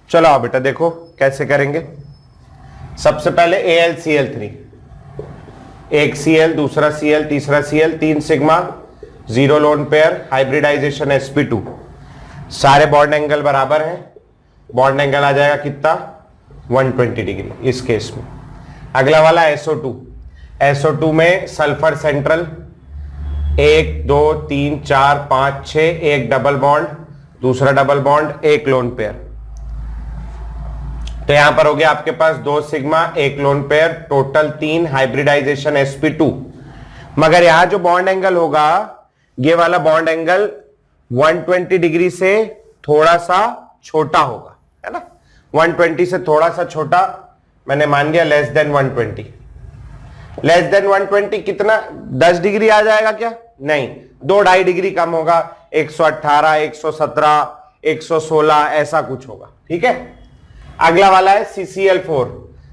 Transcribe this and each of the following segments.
चलो आओ बेटा देखो कैसे करेंगे। सबसे पहले AlCl3, एक Cl, दूसरा Cl, तीसरा Cl, 3 sigma, 0 lone pair, hybridization sp2, सारे बॉन्ड एंगल बराबर हैं। बॉन्ड एंगल आ जाएगा कितना 120 डिग्री इस केस में। अगला वाला SO2, SO2 में सल्फर सेंट्रल 1 2 3 4 5 6, एक डबल बॉन्ड, दूसरा डबल बॉन्ड, एक लोन पेयर। तो यहां पर हो गया आपके पास 2 सिग्मा, एक lone pair, total 3, hybridization sp2। मगर यहां जो बॉन्ड एंगल होगा ये वाला बॉन्ड एंगल 120 डिग्री से थोड़ा सा छोटा होगा, है ना। 120 से थोड़ा सा छोटा, मैंने मान लिया लेस देन 120। लेस देन 120 कितना 10 डिग्री आ जाएगा क्या? नहीं, 2-2.5 डिग्री कम होगा, 118, 117, 116 ऐसा कुछ होगा। ठीक है। अगला वाला है CCl4।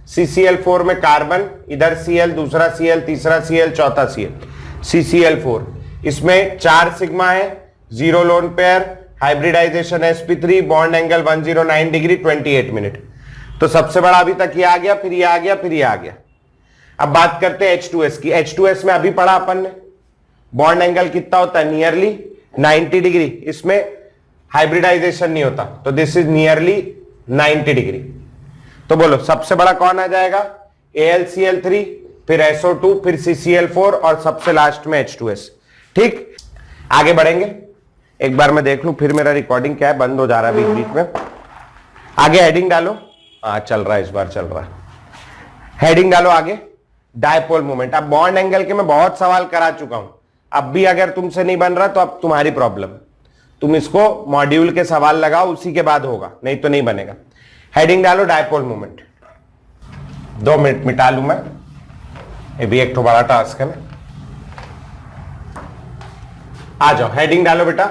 CCl4 में कार्बन, इधर Cl, दूसरा Cl, तीसरा Cl, चौथा Cl, CCl4। इसमें 4 सिग्मा है, 0 lone pair, hybridization sp3, bond angle 109 degree, 28 minute. तो सबसे बड़ा अभी तक ये आ गया, फिर ये आ गया, फिर ये आ गया। अब बात करते हैं H2S की। H2S में अभी पढ़ा अपन ने बॉन्ड एंगल कितना होता है, नियरली 90 डिग्री। इसमें हाइब्रिडाइजेशन नहीं होता, तो दिस इज नियरली 90 डिग्री। तो बोलो सबसे बड़ा कौन आ जाएगा? AlCl3, फिर SO2, फिर CCl4 और सबसे लास्ट में H2S। ठीक, आगे बढ़ेंगे। एक बार मैं देख लूं फिर मेरा रिकॉर्डिंग क्या है, बंद हो जा रहा है बीच बीच में। आगे हेडिंग डालो। हाँ चल रहा है, इस बार चल रहा है। हेडिंग डालो आगे, डायपोल मोमेंट। अब बॉन्ड एंगल के मैं बहुत सवाल करा चुका हूं, अब भी अगर तुमसे नहीं बन रहा तो अब तुम्हारी प्रॉब्लम। तुम इसको मॉड्यूल के सवाल लगाओ, उसी के बाद होगा, नहीं तो नहीं बनेगा। हेडिंग डालो डायपोल मोमेंट। 2 मिनट मिटा लूं मैं, ये भी एक तो बड़ा टास्क है ना। आ जाओ, हेडिंग डालो बेटा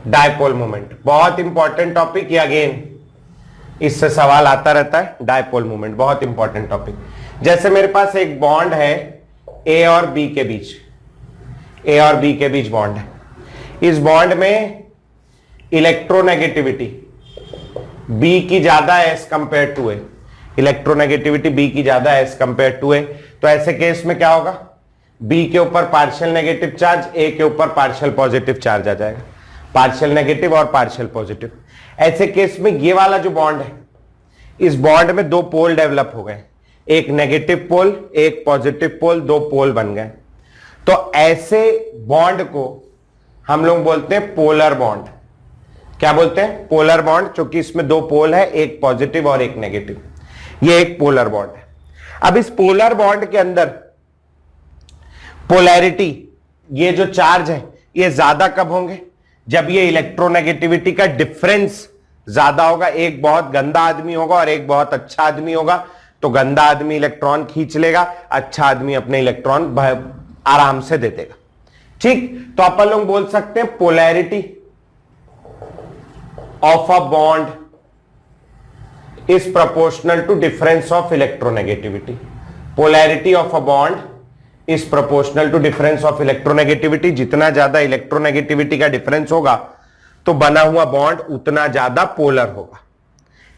डायपोल मोमेंट। बहुत इंपॉर्टेंट टॉपिक, ये अगेन इससे सवाल आता रहता है। डायपोल मोमेंट बहुत इंपॉर्टेंट टॉपिक। जैसे मेरे पास एक बॉन्ड है A और B के बीच, A और B के बीच बॉन्ड है। इस बॉन्ड में इलेक्ट्रोनेगेटिविटी B की ज्यादा है as compare to A। Electronegativity B की ज्यादा है एज कंपेयर टू A। तो ऐसे केस में क्या होगा? B के ऊपर पार्शियल नेगेटिव चार्ज, A के ऊपर पार्शियल पॉजिटिव चार्ज आ जाएगा। पार्शियल नेगेटिव और पार्शियल पॉजिटिव। ऐसे केस में ये वाला जो बॉन्ड है, इस बॉन्ड में 2 पोल डेवलप हो गए, एक नेगेटिव पोल, एक पॉजिटिव पोल, 2 पोल बन गए। तो ऐसे बॉन्ड को हम लोग बोलते हैं पोलर बॉन्ड। क्या बोलते हैं? पोलर बॉन्ड, क्योंकि इसमें 2 पोल है, एक पॉजिटिव और एक नेगेटिव। ये एक पोलर बॉन्ड है। अब इस पोलर बॉन्ड के अंदर पोलैरिटी, ये जो चार्ज है, ये ज्यादा कब होंगे? जब ये इलेक्ट्रोनेगेटिविटी का डिफरेंस ज्यादा होगा। एक बहुत गंदा आदमी होगा और एक बहुत अच्छा आदमी होगा, तो गंदा आदमी इलेक्ट्रॉन खींच लेगा, अच्छा आदमी अपने इलेक्ट्रॉन आराम से दे देगा। ठीक, तो अपन लोग बोल सकते हैं polarity of a bond is proportional to difference of electronegativity. Polarity of a bond is proportional to difference of electronegativity. जितना ज्यादा इलेक्ट्रोनेगेटिविटी का डिफरेंस होगा तो बना हुआ बॉन्ड उतना ज्यादा पोलर होगा।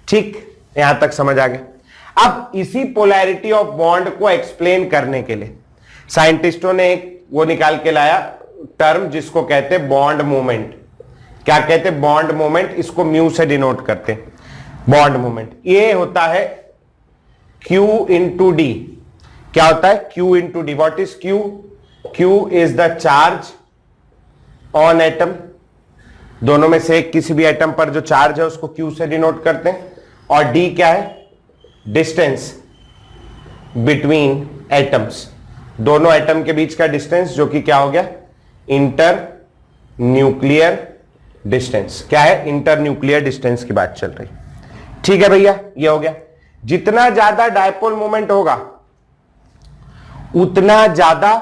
ठीक, यहां तक समझ आ गया। अब इसी पोलैरिटी ऑफ बॉन्ड को एक्सप्लेन करने के लिए साइंटिस्टों ने एक वो निकाल के लाया टर्म, जिसको कहते हैं बॉन्ड मोमेंट। क्या कहते हैं? Bond moment. इसको म्यू से डिनोट करते हैं, बॉन्ड मोमेंट। ये होता है Q इंटू डी। क्या होता है? Q into D. What is Q? Q is the charge on atom. दोनों में से किसी भी एटम पर जो चार्ज है उसको Q से डिनोट करते हैं। और D क्या है? Distance between atoms. दोनों एटम के बीच का डिस्टेंस, जो कि क्या हो गया? Inter nuclear distance. क्या है? इंटर न्यूक्लियर डिस्टेंस की बात चल रही। ठीक है भैया, ये हो गया। जितना ज्यादा डायपोल मोमेंट होगा उतना ज्यादा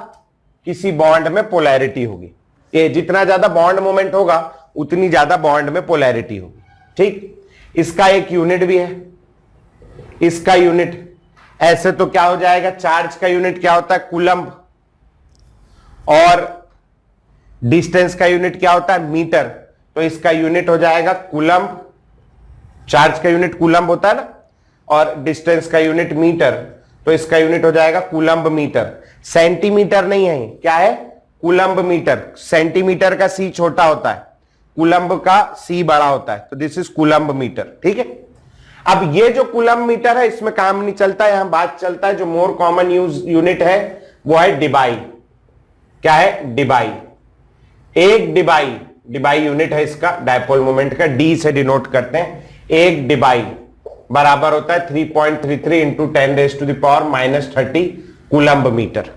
किसी बॉन्ड में पोलैरिटी होगी। ये जितना ज्यादा बॉन्ड मोमेंट होगा उतनी ज्यादा बॉन्ड में पोलैरिटी होगी। ठीक, इसका एक यूनिट भी है। इसका यूनिट ऐसे तो क्या हो जाएगा? चार्ज का यूनिट क्या होता है? कूलम्ब। और डिस्टेंस का यूनिट क्या होता है? मीटर। तो इसका यूनिट हो जाएगा कूलम्ब चार्ज का यूनिट कूलम्ब होता है ना, और डिस्टेंस का यूनिट मीटर, तो इसका यूनिट हो जाएगा कूलम्ब मीटर। सेंटीमीटर नहीं है, क्या है, कूलम्ब मीटर। सेंटीमीटर का सी छोटा होता है, कूलम्ब का सी बड़ा होता है, तो दिस इज कूलम्ब मीटर। ठीक है, अब ये जो कूलम्ब मीटर है इसमें काम नहीं चलता, यहां बात चलता है जो मोर कॉमन यूनिट है वो है डिबाई। क्या है, डिबाई। एक डिबाई, डिबाई यूनिट है इसका डायपोल मोमेंट का, डी से डिनोट करते हैं। एक डिबाई बराबर होता है 3.33 इंटू 10⁻⁻30 कूलम्ब मीटर।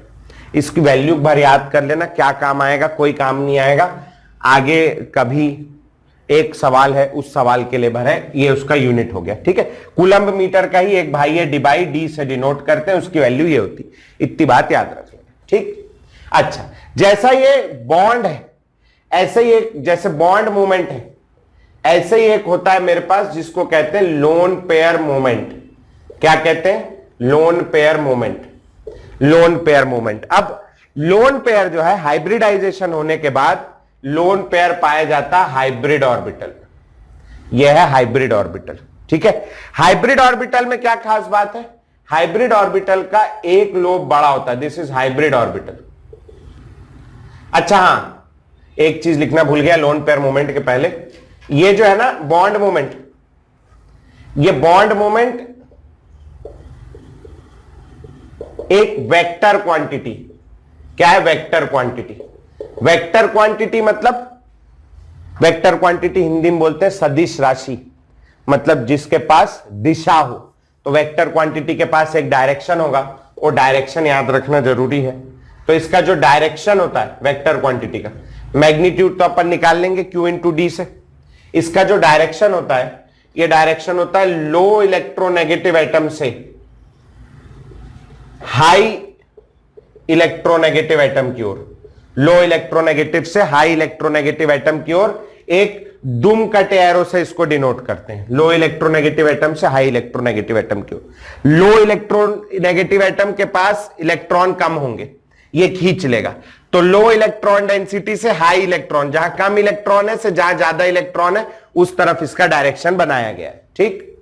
इसकी वैल्यू भर याद कर लेना, क्या काम आएगा, कोई काम नहीं आएगा। आगे कभी एक सवाल है, उस सवाल के लिए भर है, ये उसका यूनिट हो गया। ठीक है, कूलम्ब मीटर का ही एक भाई है डिबाई, डी से डिनोट करते हैं, उसकी वैल्यू ये होती, इतनी बात याद रख लेना। ठीक, अच्छा, जैसा ये बॉन्ड है ऐसे ही एक, जैसे बॉन्ड मूवमेंट है ऐसे ही एक होता है मेरे पास जिसको कहते हैं लोन पेयर मोमेंट। क्या कहते हैं, loan pair moment. Lone pair moment. अब लोन पेयर जो है हाइब्रिडाइजेशन होने के बाद लोन पेयर पाया जाता है हाइब्रिड ऑर्बिटल। यह है हाइब्रिड ऑर्बिटल। ठीक है, हाइब्रिड ऑर्बिटल में क्या खास बात है, हाइब्रिड ऑर्बिटल का एक लोब बड़ा होता है, दिस इज हाइब्रिड ऑर्बिटल। अच्छा हां, एक चीज लिखना भूल गया लोन पेयर मोमेंट के पहले, ये जो है ना बॉन्ड मोमेंट, ये बॉन्ड मोमेंट एक वेक्टर क्वांटिटी। क्या है, वेक्टर क्वांटिटी। वेक्टर क्वांटिटी मतलब, वेक्टर क्वांटिटी हिंदी में बोलते हैं सदिश राशि, मतलब जिसके पास दिशा हो। तो वेक्टर क्वांटिटी के पास एक डायरेक्शन होगा, वो डायरेक्शन याद रखना जरूरी है। तो इसका जो डायरेक्शन होता है वेक्टर क्वांटिटी का, मैग्नीट्यूड तो अपन निकाल लेंगे Q इंटू डी से। इसका जो डायरेक्शन होता है, ये डायरेक्शन होता है लो इलेक्ट्रोनेगेटिव एटम से हाई इलेक्ट्रोनेगेटिव एटम की ओर। लो इलेक्ट्रोनेगेटिव से हाई इलेक्ट्रोनेगेटिव एटम की ओर एक दुम कटे एरो से इसको डिनोट करते हैं। लो इलेक्ट्रोनेगेटिव एटम से हाई इलेक्ट्रोनेगेटिव एटम की ओर। लो इलेक्ट्रोनेगेटिव एटम के पास इलेक्ट्रॉन कम होंगे, ये खींच लेगा। तो लो इलेक्ट्रॉन डेंसिटी से हाई इलेक्ट्रॉन, जहां कम इलेक्ट्रॉन है से जहां ज्यादा इलेक्ट्रॉन है उस तरफ इसका डायरेक्शन बनाया गया है। ठीक,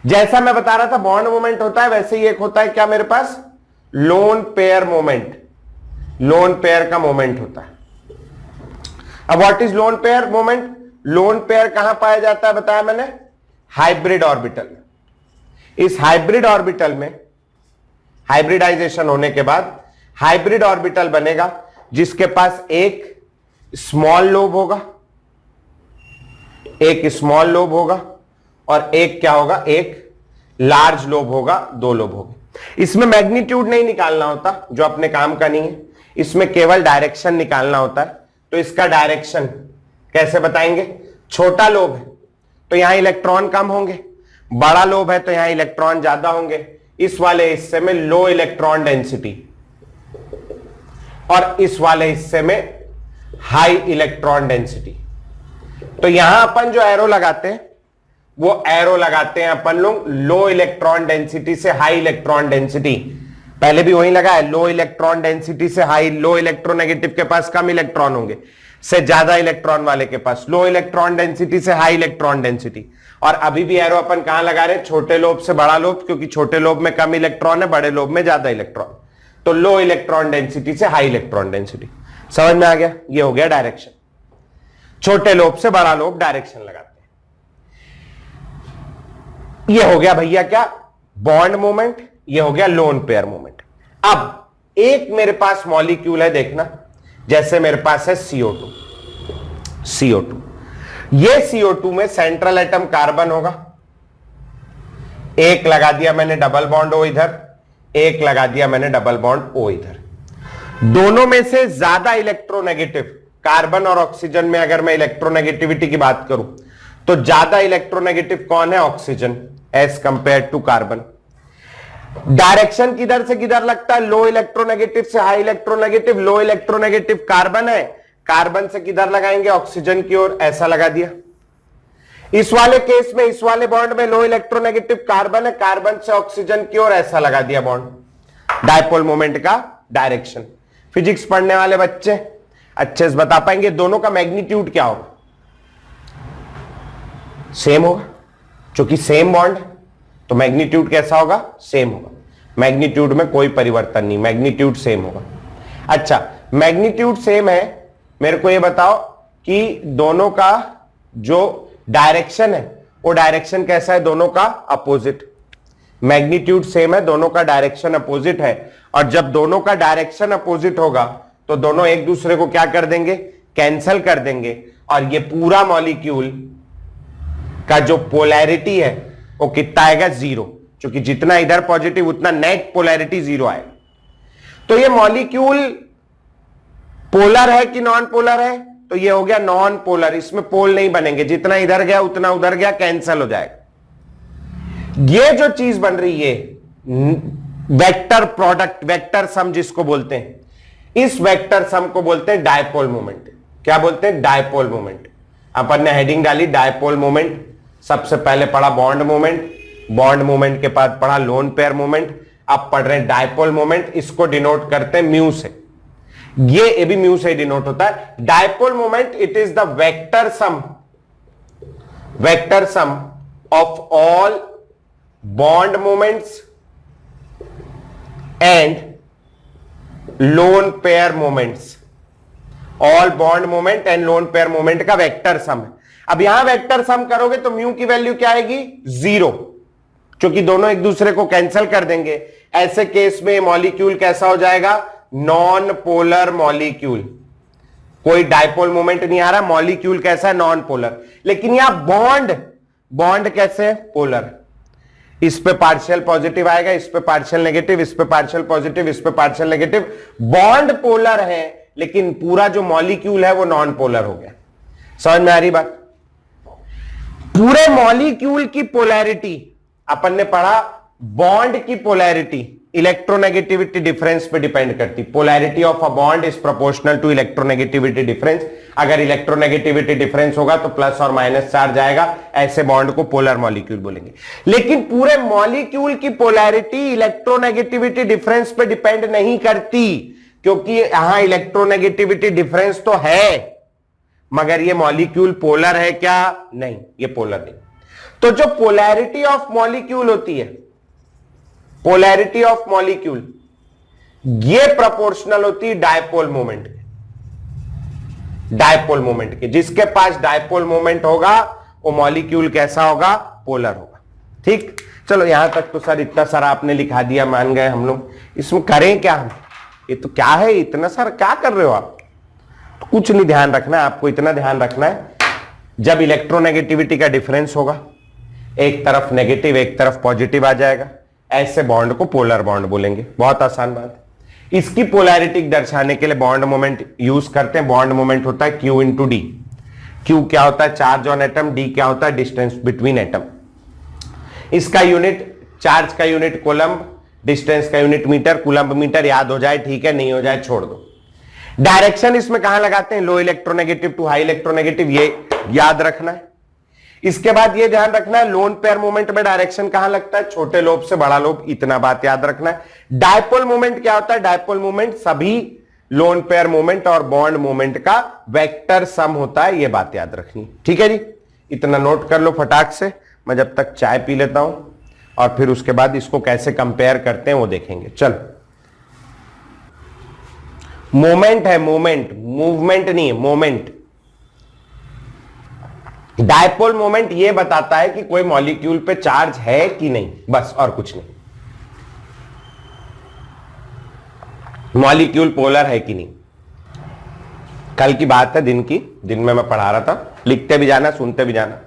जैसा मैं बता रहा था बॉन्ड मोमेंट होता है, वैसे ही एक होता है क्या मेरे पास, lone pair moment. Lone pair का मोमेंट होता है। अब what is lone pair moment, lone pair कहां पाया जाता है बताया मैंने, हाइब्रिड ऑर्बिटल। इस हाइब्रिड ऑर्बिटल में हाइब्रिडाइजेशन होने के बाद हाइब्रिड ऑर्बिटल बनेगा जिसके पास एक स्मॉल लोब होगा, एक स्मॉल लोब होगा, और एक क्या होगा, एक लार्ज लोब होगा, दो लोब होंगे। इसमें मैग्नीट्यूड नहीं निकालना होता, जो अपने काम का नहीं है, इसमें केवल डायरेक्शन निकालना होता है। तो इसका डायरेक्शन कैसे बताएंगे, छोटा लोब है तो यहां इलेक्ट्रॉन कम होंगे, बड़ा लोब है तो यहां इलेक्ट्रॉन ज्यादा होंगे। इस वाले हिस्से में लो इलेक्ट्रॉन डेंसिटी और इस वाले हिस्से में हाई इलेक्ट्रॉन डेंसिटी। तो यहां अपन जो एरो लगाते हैं वो एरो लगाते हैं अपन लोग लो इलेक्ट्रॉन डेंसिटी से हाई इलेक्ट्रॉन डेंसिटी। पहले भी वही लगा है, लो इलेक्ट्रॉन डेंसिटी से हाई, लो इलेक्ट्रोनेगेटिव के पास कम इलेक्ट्रॉन होंगे से ज्यादा इलेक्ट्रॉन वाले के पास, लो इलेक्ट्रॉन डेंसिटी से हाई इलेक्ट्रॉन डेंसिटी। और अभी भी एरो अपन कहां लगा रहे हैं, छोटे लोब से बड़ा लोब, क्योंकि छोटे लोब में कम इलेक्ट्रॉन है, बड़े लोब में ज्यादा इलेक्ट्रॉन। तो लो इलेक्ट्रॉन डेंसिटी से हाई इलेक्ट्रॉन डेंसिटी। समझ में आ गया, ये हो गया डायरेक्शन। छोटे लोब से बड़ा लोब डायरेक्शन लगाते हैं। ये हो गया भैया क्या, बॉन्ड मोमेंट, ये हो गया लोन पेयर मोमेंट। अब एक मेरे पास मॉलिक्यूल है, देखना, जैसे मेरे पास है CO2। CO2, ये CO2 में सेंट्रल एटम कार्बन होगा, एक लगा दिया मैंने डबल बॉन्ड O इधर, एक लगा दिया मैंने डबल बॉन्ड O इधर। दोनों में से ज्यादा इलेक्ट्रोनेगेटिव, कार्बन और ऑक्सीजन में अगर मैं इलेक्ट्रोनेगेटिविटी की बात करूं तो ज्यादा इलेक्ट्रोनेगेटिव कौन है, oxygen, as compare to carbon. Direction किधर से किधर लगता है, लो इलेक्ट्रोनेगेटिव से high electronegative. Low electronegative carbon है, कार्बन से किधर लगाएंगे, ऑक्सीजन की ओर, ऐसा लगा दिया। इस वाले केस में, इस वाले बॉन्ड में लो इलेक्ट्रोनेगेटिव कार्बन है, कार्बन से ऑक्सीजन की ओर ऐसा लगा दिया बॉन्ड। डायपोल मोमेंट का डायरेक्शन। फिजिक्स पढ़ने वाले बच्चे अच्छे से बता पाएंगे दोनों का मैग्नीट्यूड क्या होगा, सेम होगा, चूंकि सेम बॉन्ड, तो मैग्नीट्यूड कैसा होगा? सेम होगा। मैग्नीट्यूड में कोई परिवर्तन नहीं, मैग्नीट्यूड सेम होगा। अच्छा, मैग्नीट्यूड सेम है, मेरे को ये बताओ कि दोनों का जो डायरेक्शन है वो डायरेक्शन कैसा है? दोनों का अपोजिट। मैग्नीट्यूड सेम है, दोनों का डायरेक्शन अपोजिट है, और जब दोनों का डायरेक्शन अपोजिट होगा तो दोनों एक दूसरे को क्या कर देंगे? कैंसल कर देंगे, और ये पूरा मॉलिक्यूल का जो पोलैरिटी है वो कितना आएगा? 0, क्योंकि जितना इधर पॉजिटिव उतना नेट पोलैरिटी 0 आएगा। तो ये मॉलिक्यूल पोलर है कि नॉन पोलर है? तो ये हो गया नॉन पोलर, इसमें पोल नहीं बनेंगे, जितना इधर गया उतना उधर गया, कैंसल हो जाएगा। ये जो चीज बन रही है वेक्टर प्रोडक्ट, वेक्टर सम जिसको बोलते हैं, इस वेक्टर सम को बोलते हैं डायपोल मोमेंट। क्या बोलते हैं? Dipole moment. अपन ने हेडिंग डाली डायपोल मोमेंट। सबसे पहले पढ़ा बॉन्ड मोमेंट, बॉन्ड मोमेंट के बाद पढ़ा लोन पेयर मोमेंट, अब पढ़ रहे हैं डायपोल मोमेंट। इसको डिनोट करते हैं म्यू से, ये भी म्यू से डिनोट होता है। Dipole moment, it is the vector sum of all bond moments and lone pair moments. All bond moment and loan pair moment का वेक्टर सम है। अब यहां वेक्टर सम करोगे तो म्यू की वैल्यू क्या आएगी? 0, क्योंकि दोनों एक दूसरे को कैंसिल कर देंगे। ऐसे केस में मॉलिक्यूल कैसा हो जाएगा? Non polar molecule. कोई डायपोल मोमेंट नहीं आ रहा, मॉलिक्यूल कैसा है? Non polar. लेकिन यहां बॉन्ड कैसे है? पोलर। इस पे पार्शियल पॉजिटिव आएगा, इस पे पार्शियल नेगेटिव, इस पे पार्शियल पॉजिटिव, इस पे पार्शियल नेगेटिव। बॉन्ड पोलर है, लेकिन पूरा जो मॉलिक्यूल है वो नॉन पोलर हो गया। समझ में आ रही बात? पूरे मॉलिक्यूल की पोलैरिटी, अपन ने पढ़ा बॉन्ड की पोलैरिटी इलेक्ट्रोनेगेटिविटी डिफरेंस पे डिपेंड करती। Polarity of a bond is proportional to electronegativity difference. अगर इलेक्ट्रोनेगेटिविटी डिफरेंस होगा तो प्लस और माइनस चार्ज आएगा, ऐसे बॉन्ड को पोलर मॉलिक्यूल बोलेंगे। लेकिन पूरे मॉलिक्यूल की पोलैरिटी इलेक्ट्रोनेगेटिविटी डिफरेंस पे डिपेंड नहीं करती, क्योंकि यहां इलेक्ट्रोनेगेटिविटी डिफरेंस तो है, मगर ये मॉलिक्यूल पोलर है क्या? नहीं, ये पोलर नहीं। तो जो पोलैरिटी ऑफ मॉलिक्यूल होती है, पोलैरिटी ऑफ मॉलिक्यूल, ये प्रोपोर्शनल होती है डायपोल मोमेंट के। डायपोल मोमेंट के, जिसके पास डायपोल मोमेंट होगा वो मॉलिक्यूल कैसा होगा? पोलर होगा। ठीक, चलो यहां तक तो सर इतना सारा आपने लिखा दिया, मान गए हम लोग। इसमें करें क्या हम? ये तो क्या है, इतना सारा क्या कर रहे हो आप? तो कुछ नहीं, ध्यान रखना है आपको, इतना ध्यान रखना है, जब इलेक्ट्रोनेगेटिविटी का डिफरेंस होगा, एक तरफ नेगेटिव एक तरफ पॉजिटिव आ जाएगा, ऐसे बॉन्ड को पोलर बॉन्ड बोलेंगे। बहुत आसान बात है। इसकी पोलैरिटी दर्शाने के लिए बॉन्ड मोमेंट यूज करते हैं। बॉन्ड मोमेंट होता है Q इंटू डी। Q क्या होता है? Charge on atom. D क्या होता है? Distance between atom. इसका यूनिट, चार्ज का यूनिट कोलम्ब, डिस्टेंस का यूनिट मीटर। कुलम्ब मीटर याद हो जाए ठीक है, नहीं हो जाए छोड़ दो। डायरेक्शन इसमें कहां लगाते हैं? लो इलेक्ट्रोनेगेटिव टू हाई इलेक्ट्रोनेगेटिव, ये याद रखना है। इसके बाद ये ध्यान रखना है, लोन पेयर मोमेंट में डायरेक्शन कहां लगता है? छोटे लोब से बड़ा लोब, इतना बात याद रखना है। डायपोल मोमेंट क्या होता है? डायपोल मोमेंट सभी लोन पेयर मोमेंट और बॉन्ड मोमेंट का वेक्टर सम होता है, ये बात याद रखनी। ठीक है जी, इतना नोट कर लो फटाक से। मैं जब तक चाय पी लेता हूं और फिर उसके बाद इसको कैसे कंपेयर करते हैं वो देखेंगे। चलो, मोमेंट है, मोमेंट, मूवमेंट नहीं है, मोमेंट। डायपोल मोमेंट यह बताता है कि कोई मॉलिक्यूल पे चार्ज है कि नहीं, बस, और कुछ नहीं। मॉलिक्यूल पोलर है कि नहीं। कल की बात है, दिन की, दिन में मैं पढ़ा रहा था, लिखते भी जाना सुनते भी जाना।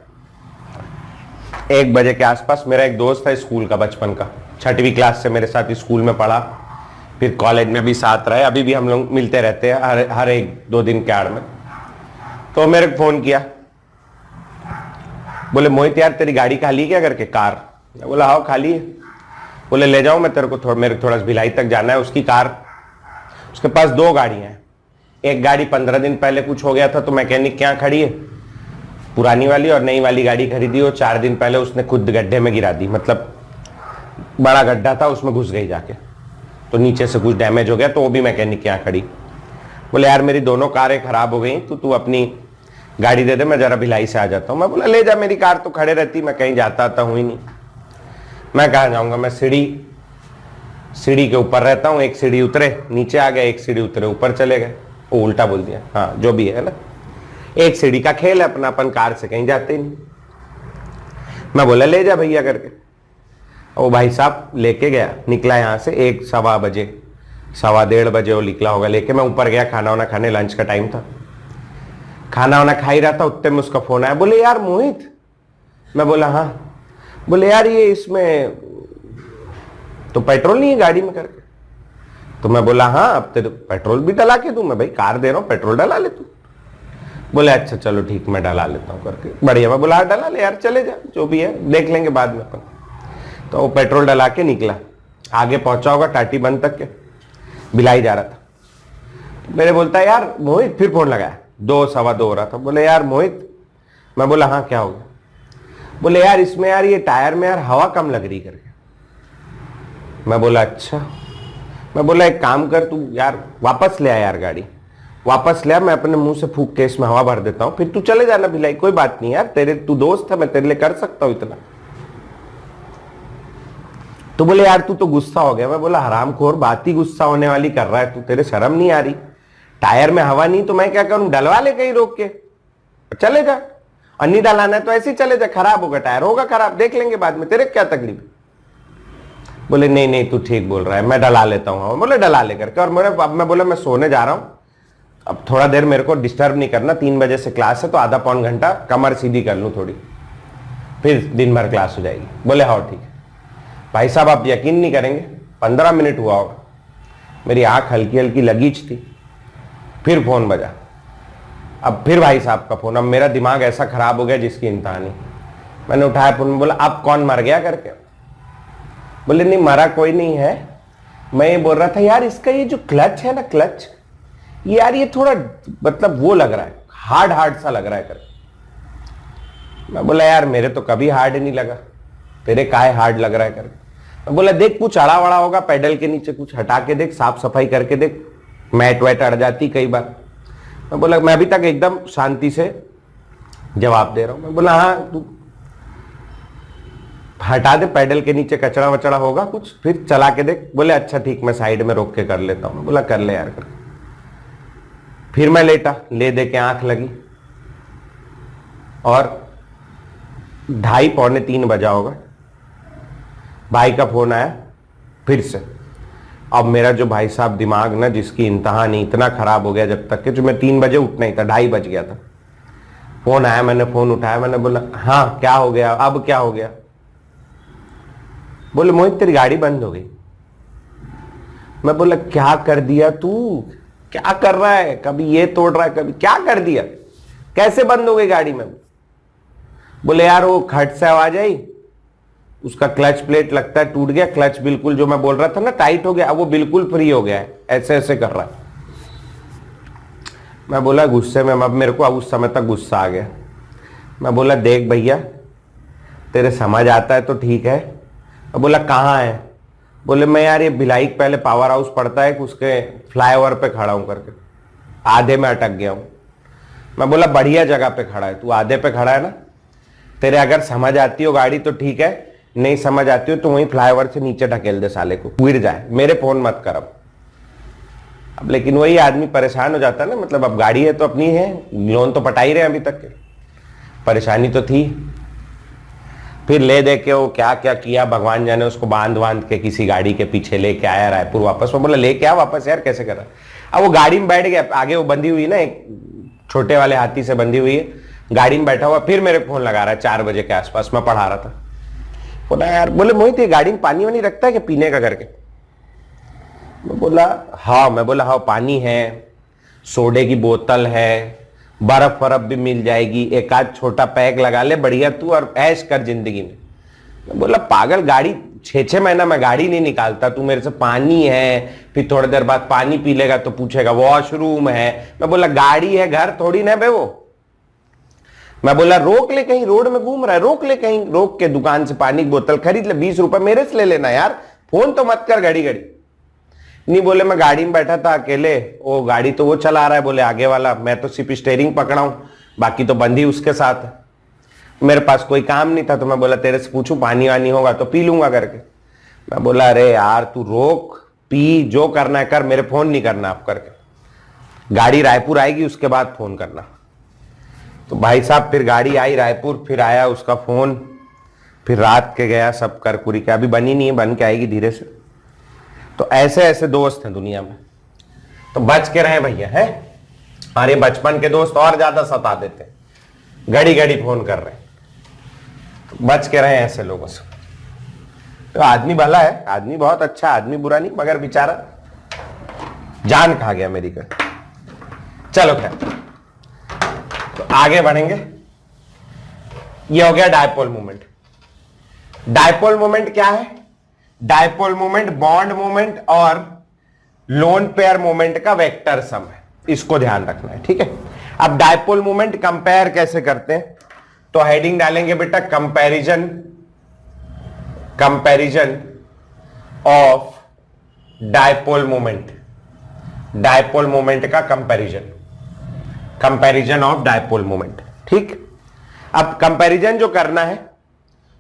1 बजे के आसपास मेरा एक दोस्त है स्कूल का, बचपन का, 6वीं क्लास से मेरे साथ स्कूल में पढ़ा, फिर कॉलेज में भी साथ रहे, अभी भी हम लोग मिलते रहते हैं हर 1-2 दिन के आड़ में। तो मेरे को फोन किया, बोले मोहित यार तेरी गाड़ी खाली क्या करके? कार। मैं बोला हाँ खाली है। बोले ले जाऊं मैं तेरे को, मेरे थोड़ा भिलाई तक जाना है। उसकी कार, उसके पास 2 गाड़ियां हैं। एक गाड़ी 15 दिन पहले कुछ हो गया था तो मैकेनिक के यहाँ खड़ी है, पुरानी वाली, और नई वाली गाड़ी खरीदी वो 4 दिन पहले उसने खुद गड्ढे में गिरा दी। मतलब बड़ा गड्ढा था, उसमें घुस गई जाके, तो नीचे से कुछ डैमेज हो गया, तो वो भी मैकेनिक के यहाँ खड़ी। बोले यार मेरी दोनों कारें खराब हो गई, तो तू अपनी गाड़ी दे दे, मैं जरा भिलाई से आ जाता हूं। मैं बोला ले जा, मेरी कार तो खड़े रहती, मैं कहीं जाता आता हूं ही नहीं, मैं कहाँ जाऊंगा, मैं सीढ़ी के ऊपर रहता हूं, एक सीढ़ी उतरे नीचे आ गए, एक सीढ़ी उतरे ऊपर चले गए। वो उल्टा बोल दिया, हाँ जो भी है ना, एक सीढ़ी का खेल है अपना, अपन कार से कहीं जाते ही नहीं। मैं बोला ले जा भैया करके। वो भाई साहब लेके गया, निकला यहां से 1-1:15 बजे, 1:15 बजे वो निकला होगा लेके। मैं ऊपर गया खाना वाना खाने, लंच का टाइम था, खाना वाना खा ही रहा था, उतने में उसका फोन आया, बोले यार मोहित। मैं बोला हाँ। बोले यार ये इसमें तो पेट्रोल नहीं है गाड़ी में करके। तो मैं बोला हाँ, अब तेरे पेट्रोल भी डला के दूं, मैं भाई कार दे रहा हूं, पेट्रोल डला ले तू। बोले अच्छा चलो ठीक, मैं डला लेता हूं करके, बढ़िया। मैं बोला डला ले यार, चले जा, जो भी है देख लेंगे बाद में अपन। तो वो पेट्रोल डला के निकला, आगे पहुंचा होगा टाटी बंद तक के, भिलाई जा रहा था। मेरे बोलता है यार मोहित, फिर फोन लगाया, 2-2:15 हो रहा था। बोले यार मोहित। मैं बोला हाँ क्या हो गया। बोले यार इसमें यार ये टायर में यार हवा कम लग रही करके। मैं बोला अच्छा। मैं बोला एक काम कर तू यार, वापस ले आ यार गाड़ी, वापस ले आ, मैं अपने मुंह से फूंक के इसमें हवा भर देता हूं, फिर तू चले जाना भिलाई, कोई बात नहीं यार, तेरे तू दोस्त है, मैं तेरे लिए कर सकता हूं इतना। तो बोले यार तू तो गुस्सा हो गया। मैं बोला हरामखोर, बात ही गुस्सा होने वाली कर रहा है तू, तेरे शर्म नहीं आ रही, टायर में हवा नहीं तो मैं क्या करूं, डलवा ले कहीं रोक के, चले जा। अन्नी डलाना है तो ऐसे ही चले जा, खराब होगा टायर, होगा खराब, देख लेंगे बाद में, तेरे क्या तकलीफ। बोले नहीं नहीं तू ठीक बोल रहा है, मैं डला लेता हूँ। बोले डला ले करके। और अब मैं बोला मैं सोने जा रहा हूं, अब थोड़ा देर मेरे को डिस्टर्ब नहीं करना, 3 बजे से क्लास है तो आधा पौन घंटा कमर सीधी कर लूं थोड़ी, फिर दिन भर क्लास हो जाएगी। बोले हाँ ठीक है। भाई साहब आप यकीन नहीं करेंगे, 15 मिनट हुआ होगा, मेरी आंख हल्की हल्की लगीच थी, फिर फोन बजा। अब फिर भाई साहब का फोन, अब मेरा दिमाग ऐसा खराब हो गया जिसकी इंतहा नहीं। मैंने उठाया फोन, बोला अब कौन मर गया करके। बोले नहीं मरा कोई नहीं है, मैं ये बोल रहा था यार इसका ये जो क्लच है ना, क्लच यार ये थोड़ा मतलब वो लग रहा है, हार्ड सा लग रहा है करके। मैं बोला यार मेरे तो कभी हार्ड नहीं लगा, तेरे काहे हार्ड लग रहा है करके। मैं बोला देख कुछ अड़ा वड़ा होगा पैडल के नीचे, कुछ हटा के देख, साफ सफाई करके देख, मैट वैट अड़ जाती कई बार। मैं बोला मैं अभी तक एकदम शांति से जवाब दे रहा हूं। मैं बोला हाँ तू हटा दे, पैडल के नीचे कचरा वचड़ा होगा कुछ, फिर चला के देख। बोले अच्छा ठीक, मैं साइड में रोक के कर लेता हूं। मैं बोला कर ले यार कर। फिर मैं लेटा, ले दे के आंख लगी और 2:30-3 बजा होगा, भाई का फोन आया फिर से। अब मेरा जो भाई साहब दिमाग ना जिसकी इंतहा नहीं, इतना खराब हो गया जब तक कि जो मैं 3 बजे उठना ही था, 2:30 बज गया था। फोन आया, मैंने फोन उठाया, मैंने बोला हाँ क्या हो गया, अब क्या हो गया। बोले मोहित तेरी गाड़ी बंद हो गई। मैं बोला क्या कर दिया तू, क्या कर रहा है, कभी ये तोड़ रहा है, कभी क्या कर दिया, कैसे बंद हो गई गाड़ी में। बोले यार वो खट से आवाज आई, उसका क्लच प्लेट लगता है टूट गया, क्लच बिल्कुल जो मैं बोल रहा था ना टाइट हो गया, अब वो बिल्कुल फ्री हो गया है, ऐसे ऐसे कर रहा है। मैं बोला गुस्से में, अब मेरे को उस समय तक गुस्सा आ गया। मैं बोला देख भैया तेरे समझ आता है तो ठीक है। मैं बोला कहाँ है। बोले मैं यार ये भिलाई पहले पावर हाउस पड़ता है, उसके फ्लाईओवर पे खड़ा हूं करके, आधे में अटक गया हूं। मैं बोला बढ़िया जगह पे खड़ा है, तू आधे पे खड़ा है ना, तेरे अगर समझ आती हो गाड़ी तो ठीक है, नहीं समझ आती हो तो वहीं फ्लाईओवर से नीचे ढकेल दे साले को, गिर जाए, मेरे फोन मत कर अब लेकिन वही आदमी परेशान हो जाता है ना, मतलब अब गाड़ी है तो अपनी है, लोन तो पटा ही रहे अभी तक के, परेशानी तो थी। फिर ले दे के वो क्या क्या किया भगवान जाने, उसको बांध के किसी गाड़ी के पीछे लेके आया रायपुर वापस। मैं बोला लेके आ वापस यार, कैसे कर रहा है। अब वो गाड़ी में बैठ गया, आगे वो बंधी हुई ना, एक छोटे वाले हाथी से बंधी हुई है, गाड़ी में बैठा हुआ, फिर मेरे फोन लगा रहा है 4 बजे के आसपास, मैं पढ़ा रहा था। बोला यार, बोले मोहित ये गाड़ी में पानी वानी रखता है क्या पीने का करके। मैं बोला हाँ पानी है, सोडे की बोतल है, बर्फ वरफ भी मिल जाएगी, एक आध छोटा पैक लगा ले बढ़िया तू और ऐश कर जिंदगी में। मैं बोला पागल, गाड़ी 6-6 महीना मैं गाड़ी नहीं निकालता, तू मेरे से पानी है, फिर थोड़ी देर बाद पानी पी लेगा तो पूछेगा वॉशरूम है। मैं बोला गाड़ी है, घर थोड़ी ना बे वो। मैं बोला रोक ले, कहीं रोड में घूम रहा है, रोक ले कहीं, रोक के दुकान से पानी की बोतल खरीद ले, 20 रुपए मेरे से ले लेना यार, फोन तो मत कर घड़ी घड़ी। नहीं बोले मैं गाड़ी में बैठा था अकेले, वो गाड़ी तो वो चला रहा है, बोले आगे वाला, मैं तो सिर्फ स्टेयरिंग पकड़ा हूं। बाकी तो बंद ही उसके साथ है। मेरे पास कोई काम नहीं था तो मैं बोला तेरे से पूछूं पानी वानी होगा तो पी लूंगा करके। मैं बोला अरे यार तू रोक, पी, जो करना है कर, मेरे फोन नहीं करना आप करके। गाड़ी रायपुर आएगी उसके बाद फोन करना। तो भाई साहब फिर गाड़ी आई रायपुर, फिर आया उसका फोन, फिर रात के गया सब कर कुरी के, अभी बनी नहीं है, बन के आएगी धीरे से। तो ऐसे ऐसे दोस्त हैं दुनिया में, तो बच के रहे भैया है। हमारे बचपन के दोस्त और ज्यादा सता देते हैं, घड़ी घड़ी फोन कर रहे हैं, तो बच के रहे ऐसे लोगों से। तो आदमी भला है, आदमी बहुत अच्छा, आदमी बुरा नहीं, मगर बेचारा जान खा गया मेरी कर। चलो खैर, तो आगे बढ़ेंगे। ये हो गया डायपोल मोमेंट। डायपोल मोमेंट क्या है? डायपोल मोमेंट बॉन्ड मोमेंट और लोन पेयर मोमेंट का वेक्टर सम है, इसको ध्यान रखना है, ठीक है। अब डायपोल मोमेंट कंपेयर कैसे करते हैं, तो हेडिंग डालेंगे बेटा comparison, comparison of dipole moment, dipole moment का comparison, comparison of dipole moment, ठीक। अब कंपैरिजन जो करना है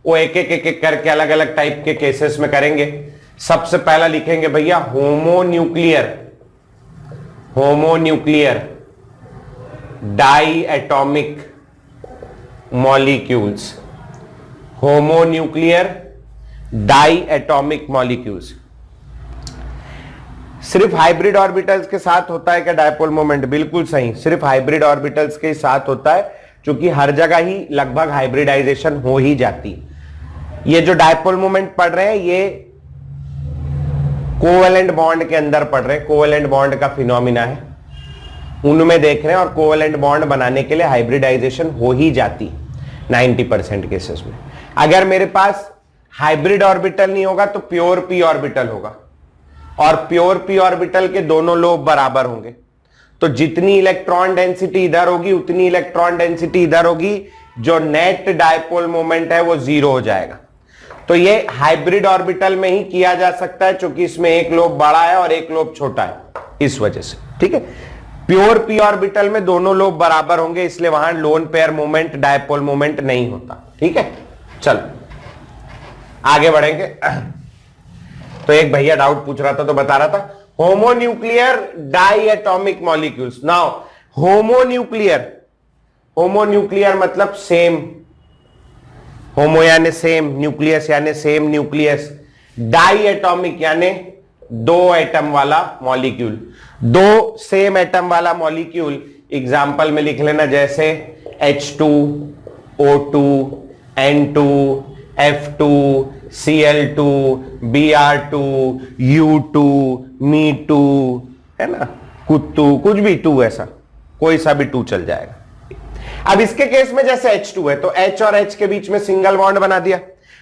वो एक एक करके अलग अलग टाइप के केसेस में करेंगे। सबसे पहला लिखेंगे भैया homonuclear, homonuclear diatomic molecules, homonuclear diatomic molecules. सिर्फ हाइब्रिड ऑर्बिटल्स के साथ होता है क्या डायपोल मोमेंट? बिल्कुल सही, सिर्फ हाइब्रिड ऑर्बिटल्स के साथ होता है, क्योंकि हर जगह ही लगभग हाइब्रिडाइजेशन हो ही जाती। ये जो डायपोल मोमेंट पढ़ रहे हैं ये कोवेलेंट बॉन्ड के अंदर पढ़ रहे हैं, कोवेलेंट बॉन्ड का फिनोमिना है, उनमें देख रहे हैं। और कोवेलेंट बॉन्ड बनाने के लिए हाइब्रिडाइजेशन हो ही जाती 90% केसेस में। अगर मेरे पास हाइब्रिड ऑर्बिटल नहीं होगा तो प्योर पी ऑर्बिटल होगा, और प्योर पी ऑर्बिटल के दोनों लोब बराबर होंगे, तो जितनी इलेक्ट्रॉन डेंसिटी इधर होगी उतनी इलेक्ट्रॉन डेंसिटी इधर होगी, जो नेट डायपोल मोमेंट है वो 0 हो जाएगा। तो ये हाइब्रिड ऑर्बिटल में ही किया जा सकता है, क्योंकि इसमें एक लोब बड़ा है और एक लोब छोटा है, इस वजह से, ठीक है। प्योर पी ऑर्बिटल में दोनों लोब बराबर होंगे, इसलिए वहां loan pair moment dipole moment नहीं होता, ठीक है। चलो आगे बढ़ेंगे। तो एक भैया डाउट पूछ रहा था तो बता रहा था homonuclear diatomic molecules. Now homonuclear, homonuclear मतलब सेम, होमो यानी सेम, न्यूक्लियस यानी सेम न्यूक्लियस, डाई एटॉमिक यानी 2 एटम वाला मॉलिक्यूल, 2 सेम एटम वाला मॉलिक्यूल। एग्जाम्पल में लिख लेना, जैसे H2, O2, N2, F2, Cl2, Br2, U2, Me2, है ना, कुत्तू, कुछ भी 2, ऐसा कोई सा भी 2 चल जाएगा। अब इसके केस में जैसे H2 है तो H और H के बीच में सिंगल बॉन्ड बना दिया।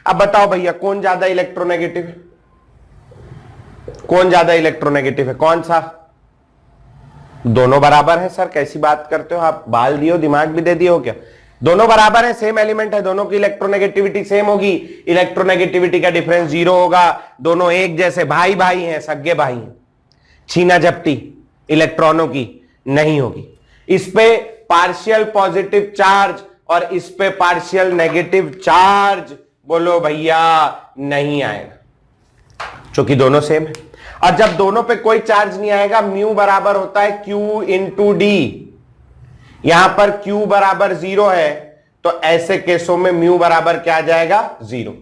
अब बताओ भैया कौन ज्यादा इलेक्ट्रोनेगेटिव है, कौन ज्यादा इलेक्ट्रोनेगेटिव है, कौन सा? दोनों बराबर है सर, कैसी बात करते हो आप, बाल दियो दिमाग भी दे दियो क्या? दोनों बराबर है, सेम एलिमेंट है, दोनों की इलेक्ट्रोनेगेटिविटी सेम होगी, इलेक्ट्रोनेगेटिविटी का डिफरेंस 0 होगा, दोनों एक जैसे भाई भाई हैं, सगे भाई हैं, छीना झपटी इलेक्ट्रॉनों की नहीं होगी। इस पे पार्शियल पॉजिटिव चार्ज और इस पे पार्शियल नेगेटिव चार्ज, बोलो भैया नहीं आएगा, क्योंकि दोनों सेम है। और जब दोनों पे कोई चार्ज नहीं आएगा, म्यू बराबर होता है Q इंटू डी। यहां पर Q बराबर 0 है, तो ऐसे केसों में म्यू बराबर क्या आ जाएगा? 0।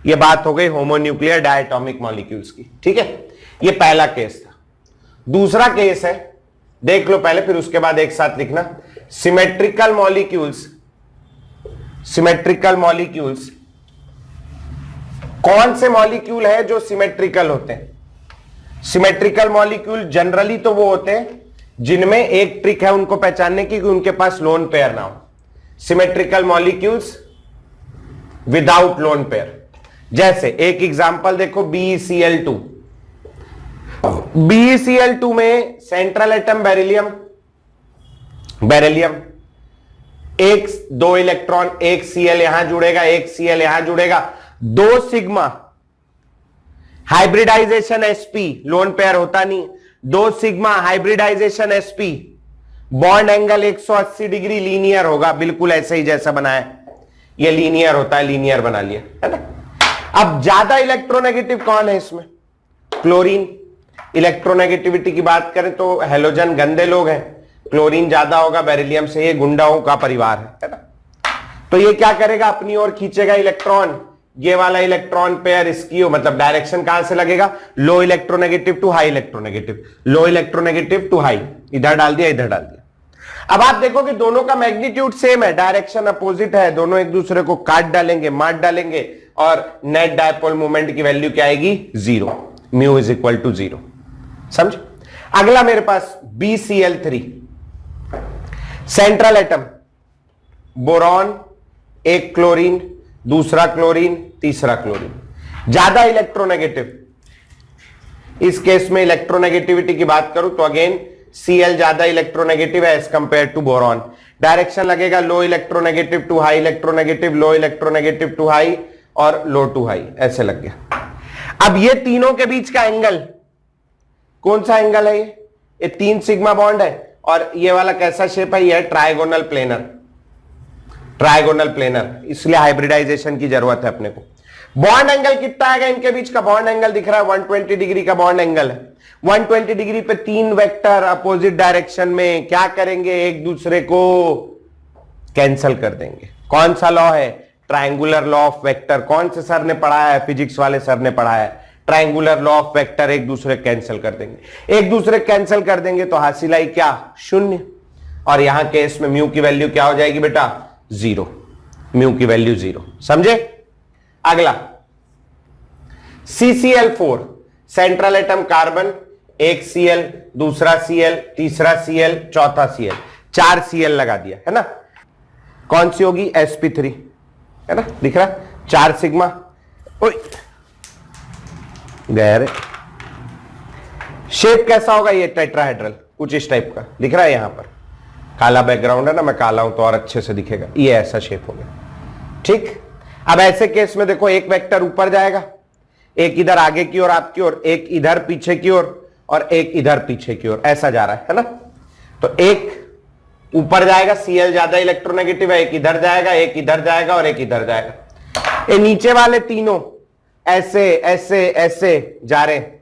यह बात हो गई होमोन्यूक्लियर डायटॉमिक मॉलिक्यूल्स की, ठीक है। यह पहला केस था। दूसरा केस है, देख लो पहले फिर उसके बाद एक साथ लिखना। सिमेट्रिकल मॉलिक्यूल्स, सिमेट्रिकल मॉलिक्यूल्स कौन से मॉलिक्यूल है जो सिमेट्रिकल होते हैं? सिमेट्रिकल मॉलिक्यूल जनरली तो वो होते हैं जिनमें एक ट्रिक है उनको पहचानने की कि उनके पास लोन पेयर ना हो। Symmetrical molecules without lone pair, जैसे एक एग्जांपल देखो BeCl2। BeCl2 में सेंट्रल एटम बेरिलियम, बेरिलियम, एक 2 इलेक्ट्रॉन, एक Cl यहां जुड़ेगा, एक Cl यहां जुड़ेगा, 2 sigma, hybridization sp, lone pair होता नहीं, 2 sigma hybridization sp, bond angle 180 degree linear होगा, बिल्कुल ऐसे ही जैसा बना है, ये लीनियर होता है, लीनियर बना लिया है ना। अब ज्यादा इलेक्ट्रोनेगेटिव कौन है इसमें? क्लोरीन। इलेक्ट्रोनेगेटिविटी की बात करें तो हेलोजन गंदे लोग हैं, क्लोरीन ज्यादा होगा बेरिलियम से, ये गुंडाओं का परिवार है ना। तो ये क्या करेगा, अपनी ओर खींचेगा इलेक्ट्रॉन, ये वाला इलेक्ट्रॉन पेयर इसकी मतलब डायरेक्शन कहां से लगेगा, low electronegative to high electronegative, low electronegative to high, इधर डाल दिया इधर डाल दिया। अब आप देखो कि दोनों का मैग्नीट्यूड सेम है, डायरेक्शन अपोजिट है, दोनों एक दूसरे को काट डालेंगे, मार डालेंगे, और नेट डायपोल मोमेंट की वैल्यू क्या आएगी, 0, म्यू इज इक्वल टू 0। समझ। अगला मेरे पास BCl3, सेंट्रल एटम, बोरॉन, एक क्लोरीन, दूसरा क्लोरीन, तीसरा क्लोरीन, ज्यादा इलेक्ट्रोनेगेटिव। इस केस में इलेक्ट्रोनेगेटिविटी की बात करूं तो अगेन Cl ज्यादा इलेक्ट्रोनेगेटिव है as compare to boron. Direction लगेगा low electronegative to high electronegative, low electronegative to high और लो टू हाई, ऐसे लग गया। अब ये तीनों के बीच का एंगल कौन सा एंगल है, ये 3 सिग्मा बॉन्ड है, और ये वाला कैसा शेप है, ये ट्राइगोनल प्लेनर, ट्राइगोनल प्लेनर, इसलिए हाइब्रिडाइजेशन की जरूरत है अपने को। बॉन्ड एंगल कितना आएगा इनके बीच का, बॉन्ड एंगल दिख रहा है 120 डिग्री का बॉन्ड एंगल है। 120 डिग्री पे 3 वेक्टर अपोजिट डायरेक्शन में क्या करेंगे, एक दूसरे को कैंसल कर देंगे। कौन सा लॉ है, ट्रायंगुलर लॉ ऑफ वेक्टर, कौन से सर ने पढ़ाया है, फिजिक्स वाले सर ने पढ़ाया है, ट्रायंगुलर लॉ ऑफ वेक्टर, एक दूसरे कैंसिल कर देंगे, एक दूसरे कैंसिल कर देंगे तो हासिल आई क्या, 0, और यहां केस में म्यू की वैल्यू क्या हो जाएगी बेटा, 0, म्यू की वैल्यू 0। समझे। अगला CCl4, सेंट्रल एटम कार्बन, एक Cl, दूसरा Cl, तीसरा Cl, चौथा Cl, 4 Cl लगा दिया है ना। कौन सी होगी, sp3 है ना, दिख रहा 4 सिग्मा, गहरे शेप कैसा होगा, ये टेट्राहेड्रल कुछ इस टाइप का दिख रहा है, यहां पर काला बैकग्राउंड है ना, मैं काला हूं तो और अच्छे से दिखेगा, ये ऐसा शेप हो गया। ठीक। अब ऐसे केस में देखो, एक वेक्टर ऊपर जाएगा, एक इधर आगे की ओर आपकी ओर, एक इधर पीछे की ओर, और एक इधर पीछे की ओर, ऐसा जा रहा है ना। तो एक ऊपर जाएगा, Cl ज्यादा इलेक्ट्रोनेगेटिव है, एक इधर जाएगा, एक इधर जाएगा और एक इधर जाएगा। ये नीचे वाले तीनों ऐसे ऐसे ऐसे जा रहे हैं,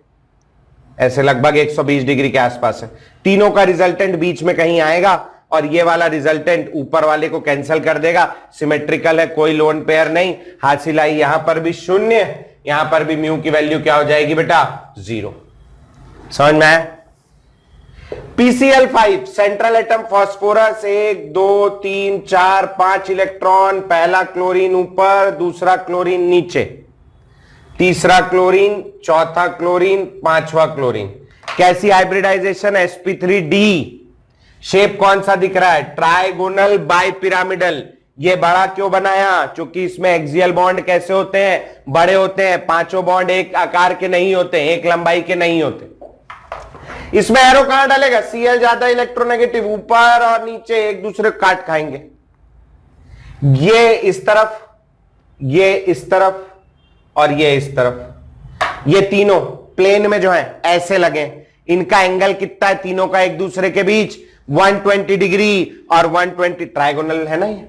ऐसे लगभग 120 डिग्री के आसपास है। तीनों का रिजल्टेंट बीच में कहीं आएगा और ये वाला रिजल्टेंट ऊपर वाले को कैंसिल कर देगा, सिमेट्रिकल है, कोई लोन पेयर नहीं, हासिल आई यहां पर भी 0, यहां पर भी म्यू की वैल्यू क्या हो जाएगी बेटा, 0। समझ में आया। PCl5, central atom phosphorus, 1 2 3 4 5 electron, पहला क्लोरीन ऊपर, दूसरा क्लोरीन नीचे, तीसरा क्लोरीन, चौथा क्लोरीन, पांचवा क्लोरीन। कैसी हाइब्रिडाइजेशन, sp3d। शेप कौन सा दिख रहा है, ट्राइगोनल बाइपिरामिडल। ये बड़ा क्यों बनाया, क्योंकि इसमें एक्सियल बॉन्ड कैसे होते हैं, बड़े होते हैं, पांचों बॉन्ड एक आकार के नहीं होते, एक लंबाई के नहीं होते। इसमें एरो कहां डालेगा, Cl ज्यादा इलेक्ट्रोनेगेटिव, ऊपर और नीचे एक दूसरे को काट खाएंगे। ये इस तरफ, ये इस तरफ और ये इस तरफ, ये तीनों प्लेन में जो है ऐसे लगे। इनका एंगल कितना है तीनों का एक दूसरे के बीच, 120 डिग्री और 120, ट्राइगोनल है ना ये,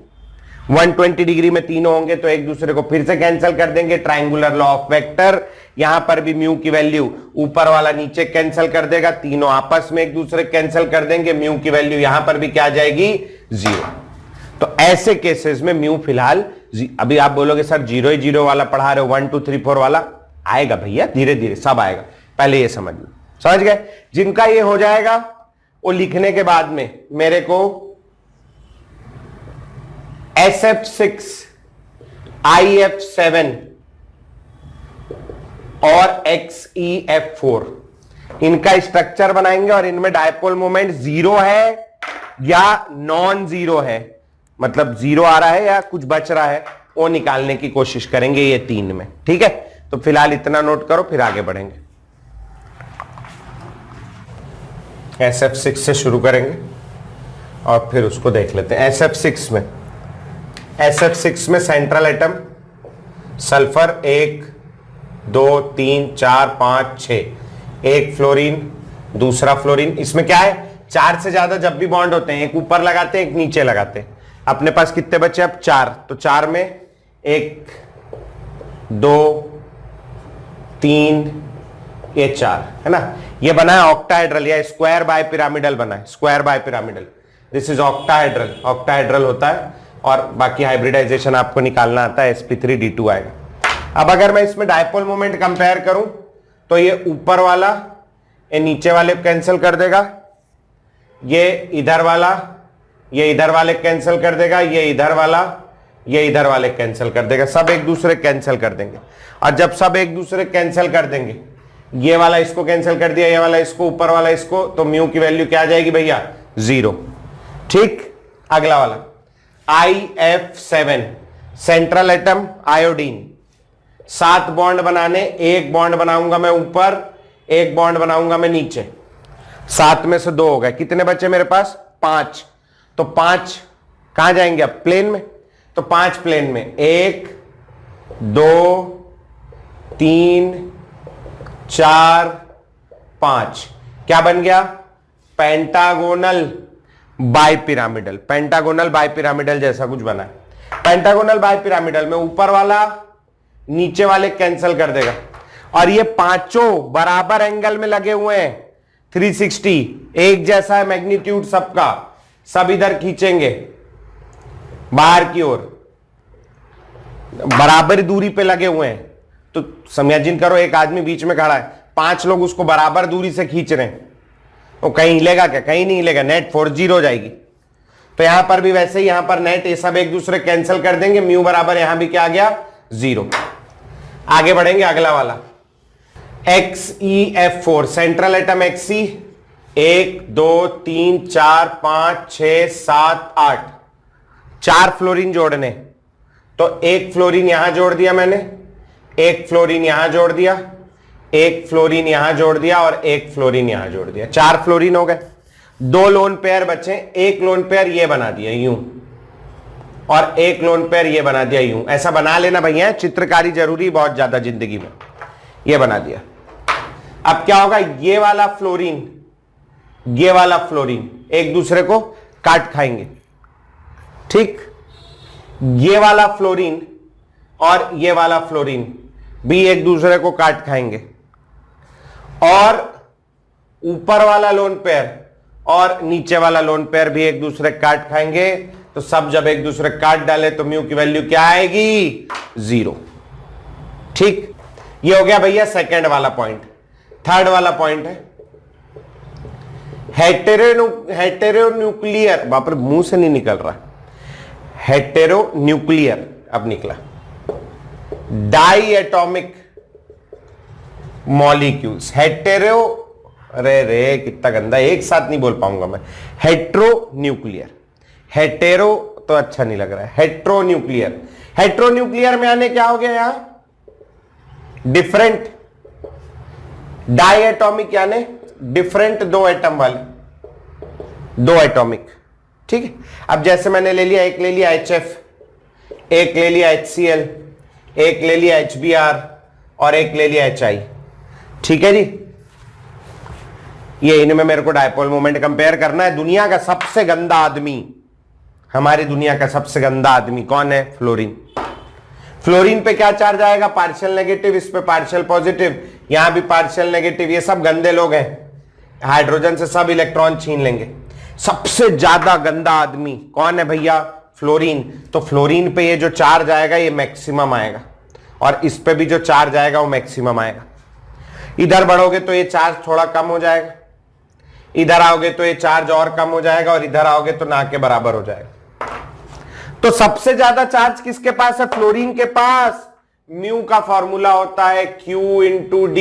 120 डिग्री में तीनों होंगे तो एक दूसरे को फिर से कैंसिल कर देंगे, ट्रायंगुलर लॉ ऑफ वेक्टर। यहां पर भी म्यू की वैल्यू ऊपर वाला नीचे कैंसिल कर देगा, तीनों आपस में एक दूसरे कैंसिल कर देंगे, म्यू की वैल्यू यहां पर भी क्या आ जाएगी, 0। तो ऐसे केसेस में म्यू फिलहाल, अभी आप बोलोगे सर 0 ही 0 वाला पढ़ा रहे हो, 1 2 3 4 वाला आएगा भैया, धीरे धीरे सब आएगा, पहले ये समझ लो। समझ गए। जिनका ये हो जाएगा वो लिखने के बाद में मेरे को SF6, IF7 और XEF4 इनका स्ट्रक्चर बनाएंगे और इनमें डायपोल मोमेंट 0 है या नॉन 0 है, मतलब 0 आ रहा है या कुछ बच रहा है, वो निकालने की कोशिश करेंगे ये 3 में। ठीक है, तो फिलहाल इतना नोट करो, फिर आगे बढ़ेंगे। SF6 से शुरू करेंगे और फिर उसको देख लेते हैं। SF6 में सेंट्रल एटम सल्फर 1 2 3 4 5 6, एक फ्लोरीन, दूसरा फ्लोरीन, इसमें क्या है चार से ज्यादा जब भी बॉन्ड होते हैं, एक ऊपर लगाते हैं एक नीचे लगाते हैं। अपने पास कितने बचे अब? 4। तो 4 में 1 2 3 ये 4 है ना। ये बना है ऑक्टाहेड्रल या स्क्वायर बाय पिरामिडल बना है, square by pyramidal. This is octahedral, octahedral होता है। और बाकी हाइब्रिडाइजेशन आपको निकालना आता है, sp3d2 आएगा। अब अगर मैं इसमें डायपोल मोमेंट कंपेयर करूं तो ये ऊपर वाला ये नीचे वाले कैंसिल कर देगा, ये इधर वाला ये इधर वाले कैंसिल कर देगा, ये इधर वाला ये इधर वाले कैंसिल कर देगा, सब एक दूसरे कैंसिल कर देंगे। और जब सब एक दूसरे कैंसिल कर देंगे, ये वाला इसको कैंसिल कर दिया, ये वाला इसको, ऊपर वाला इसको, तो म्यू की वैल्यू क्या आ जाएगी भैया? 0। ठीक, अगला वाला IF7 central atom iodine. 7 bond बनाने, 1 बॉन्ड बनाऊंगा मैं ऊपर, 1 बॉन्ड बनाऊंगा मैं नीचे। 7 में से 2 हो गए, कितने बचे मेरे पास? 5। तो 5 कहां जाएंगे अब? प्लेन में। तो 5 प्लेन में 1 2 3 4 5 क्या बन गया? Pentagonal bipyramidal. Pentagonal bipyramidal जैसा कुछ बना है। पेंटागोनल बाय पिरामिडल में ऊपर वाला नीचे वाले कैंसिल कर देगा, और ये पांचों बराबर एंगल में लगे हुए हैं, 360, एक जैसा है मैग्नीट्यूड सबका, सब इधर खींचेंगे बाहर की ओर, बराबर दूरी पे लगे हुए हैं। तो इमेजिन करो एक आदमी बीच में खड़ा है, 5 लोग उसको बराबर दूरी से खींच रहे हैं, वो कहीं हिलेगा क्या? कहीं नहीं हिलेगा, नेट 4-0 हो जाएगी। तो यहां पर भी वैसे ही, यहां पर नेट ये सब एक दूसरे कैंसिल कर देंगे, म्यू बराबर यहां भी क्या आ गया? 0। आगे बढ़ेंगे, अगला वाला XeF4 central atom Xe 1 2 3 4 5 6 7 8 4 fluorine जोड़ने। तो 1 फ्लोरीन यहां जोड़ दिया मैंने, 1 फ्लोरीन यहां जोड़ दिया, 1 फ्लोरीन यहां जोड़ दिया और 1 फ्लोरीन यहां जोड़ दिया। 4 फ्लोरीन हो गए। 2 लोन पेयर बचे, 1 लोन पेयर ये बना दिया यूं, और 1 लोन पेयर ये बना दिया यूं। ऐसा बना लेना भैया, चित्रकारी जरूरी बहुत ज्यादा जिंदगी में। ये बना दिया। अब क्या होगा? ये वाला फ्लोरीन ये वाला फ्लोरीन एक दूसरे को काट खाएंगे। ठीक, ये वाला फ्लोरीन और ये वाला फ्लोरीन भी एक दूसरे को काट खाएंगे, और ऊपर वाला लोन पेयर और नीचे वाला लोन पेयर भी एक दूसरे काट खाएंगे। तो सब जब एक दूसरे काट डाले तो म्यू की वैल्यू क्या आएगी? 0। ठीक, ये हो गया भैया सेकंड वाला पॉइंट। थर्ड वाला पॉइंट है हेटेरोन्यूक्लियर, बाप रे मुंह से नहीं निकल रहा, हेटेरोन्यूक्लियर अब निकला, डाई एटॉमिक मॉलिक्यूल्स। हेटेरो, अरे रे कितना गंदा, एक साथ नहीं बोल पाऊंगा मैं। हेट्रोन्यूक्लियर, हेटेरो तो अच्छा नहीं लग रहा है, हेट्रोन्यूक्लियर। हेट्रोन्यूक्लियर में आने क्या हो गया यहां? डिफरेंट। डाई एटॉमिक यानी डिफरेंट 2 एटम वाले, 2 एटॉमिक। ठीक है, अब जैसे मैंने ले लिया, एक ले लिया HF, एक ले लिया HCl, एक ले लिया HBr और एक ले लिया HI। ठीक है जी, ये इनमें मेरे को डायपोल मोमेंट कंपेयर करना है। दुनिया का सबसे गंदा आदमी, हमारी दुनिया का सबसे गंदा आदमी कौन है? फ्लोरीन। फ्लोरीन पे क्या चार्ज आएगा? पार्शियल नेगेटिव, इस पे पार्शियल पॉजिटिव, यहां भी पार्शियल नेगेटिव। ये सब गंदे लोग हैं, हाइड्रोजन से सब इलेक्ट्रॉन छीन लेंगे। सबसे ज्यादा गंदा आदमी कौन है भैया? फ्लोरीन। तो फ्लोरीन पे ये जो चार्ज आएगा ये मैक्सिमम आएगा, और इस पे भी जो चार्ज आएगा वो मैक्सिमम आएगा। इधर बढ़ोगे तो ये चार्ज थोड़ा कम हो जाएगा, इधर आओगे तो ये चार्ज और कम हो जाएगा, और इधर आओगे तो ना के बराबर हो जाएगा। तो सबसे ज्यादा चार्ज किसके पास है? फ्लोरीन के पास। म्यू का फॉर्मूला होता है Q×D।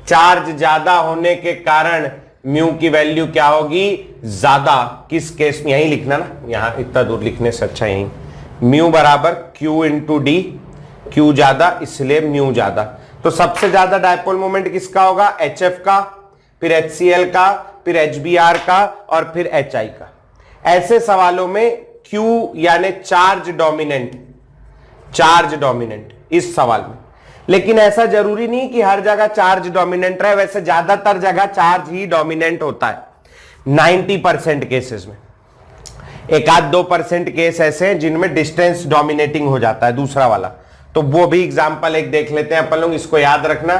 चार्ज ज्यादा होने के कारण म्यू की वैल्यू क्या होगी? ज्यादा। किस केस में? यही लिखना ना, यहां इतना दूर लिखने से अच्छा यही, म्यू बराबर Q×D। Q ज्यादा इसलिए म्यू ज्यादा। तो सबसे ज्यादा डायपोल मोमेंट किसका होगा? HF का, फिर HCl का, फिर HBr का और फिर HI का। ऐसे सवालों में Q यानी चार्ज डोमिनेंट, चार्ज डोमिनेंट इस सवाल में। लेकिन ऐसा जरूरी नहीं कि हर जगह चार्ज डोमिनेंट रहे, वैसे ज्यादातर जगह चार्ज ही डोमिनेंट होता है। 90% केसेस में। एक आध 2% केस ऐसे हैं जिनमें डिस्टेंस डोमिनेटिंग हो जाता है दूसरा वाला, तो वो भी एग्जांपल एक देख लेते हैं अपन लोग। इसको याद रखना,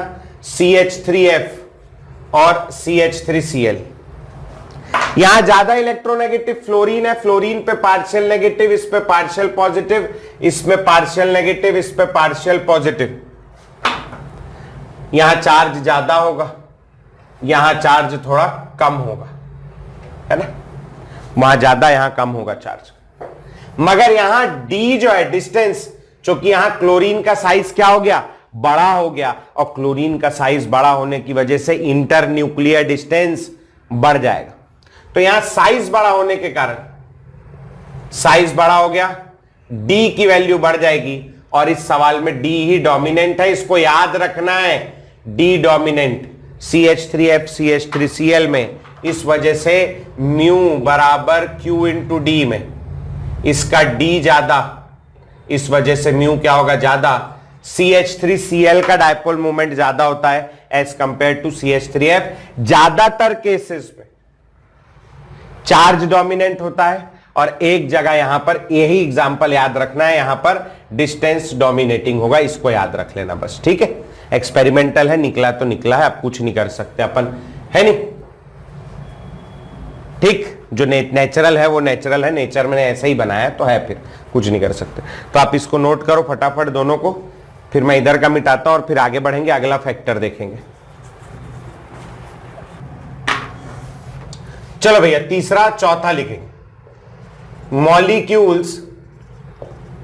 CH3F और CH3Cl। यहां ज्यादा इलेक्ट्रोनेगेटिव फ्लोरीन है, फ्लोरीन पे पार्शियल नेगेटिव, इस पे पार्शियल पॉजिटिव, इसमें पार्शियल नेगेटिव, इस पे पार्शियल पॉजिटिव। यहां चार्ज ज्यादा होगा, यहां चार्ज थोड़ा कम होगा, है ना, वहां ज्यादा यहां कम होगा चार्ज। मगर यहां डी जो है डिस्टेंस, क्योंकि यहां क्लोरीन का साइज क्या हो गया, बड़ा हो गया, और क्लोरीन का साइज बड़ा होने की वजह से इंटर न्यूक्लियर डिस्टेंस बढ़ जाएगा। तो यहां साइज बड़ा होने के कारण साइज बड़ा हो गया, डी की वैल्यू बढ़ जाएगी, और इस सवाल में डी ही डोमिनेंट है, इसको याद रखना है, डी डोमिनेंट CH3F CH3Cl में। इस वजह से म्यू बराबर Q इंटू डी में, इसका डी ज्यादा, इस वजह से म्यू क्या होगा, ज्यादा। CH3Cl का डायपोल मोमेंट ज्यादा होता है एज कंपेयर टू CH3F। ज्यादातर केसेस में चार्ज डोमिनेंट होता है, और एक जगह यहां पर यही एग्जांपल याद रखना है, यहां पर डिस्टेंस डोमिनेटिंग होगा, इसको याद रख लेना बस, ठीक है। एक्सपेरिमेंटल है, निकला तो निकला है, अब कुछ नहीं कर सकते अपन, है नहीं, ठीक। जो नेचुरल है वो नेचुरल है, नेचर में ऐसा ही बनाया तो है, फिर कुछ नहीं कर सकते। तो आप इसको नोट करो फटाफट दोनों को, फिर मैं इधर का मिटाता हूं और फिर आगे बढ़ेंगे, अगला फैक्टर देखेंगे। चलो भैया, तीसरा चौथा लिखेंगे, मॉलिक्यूल्स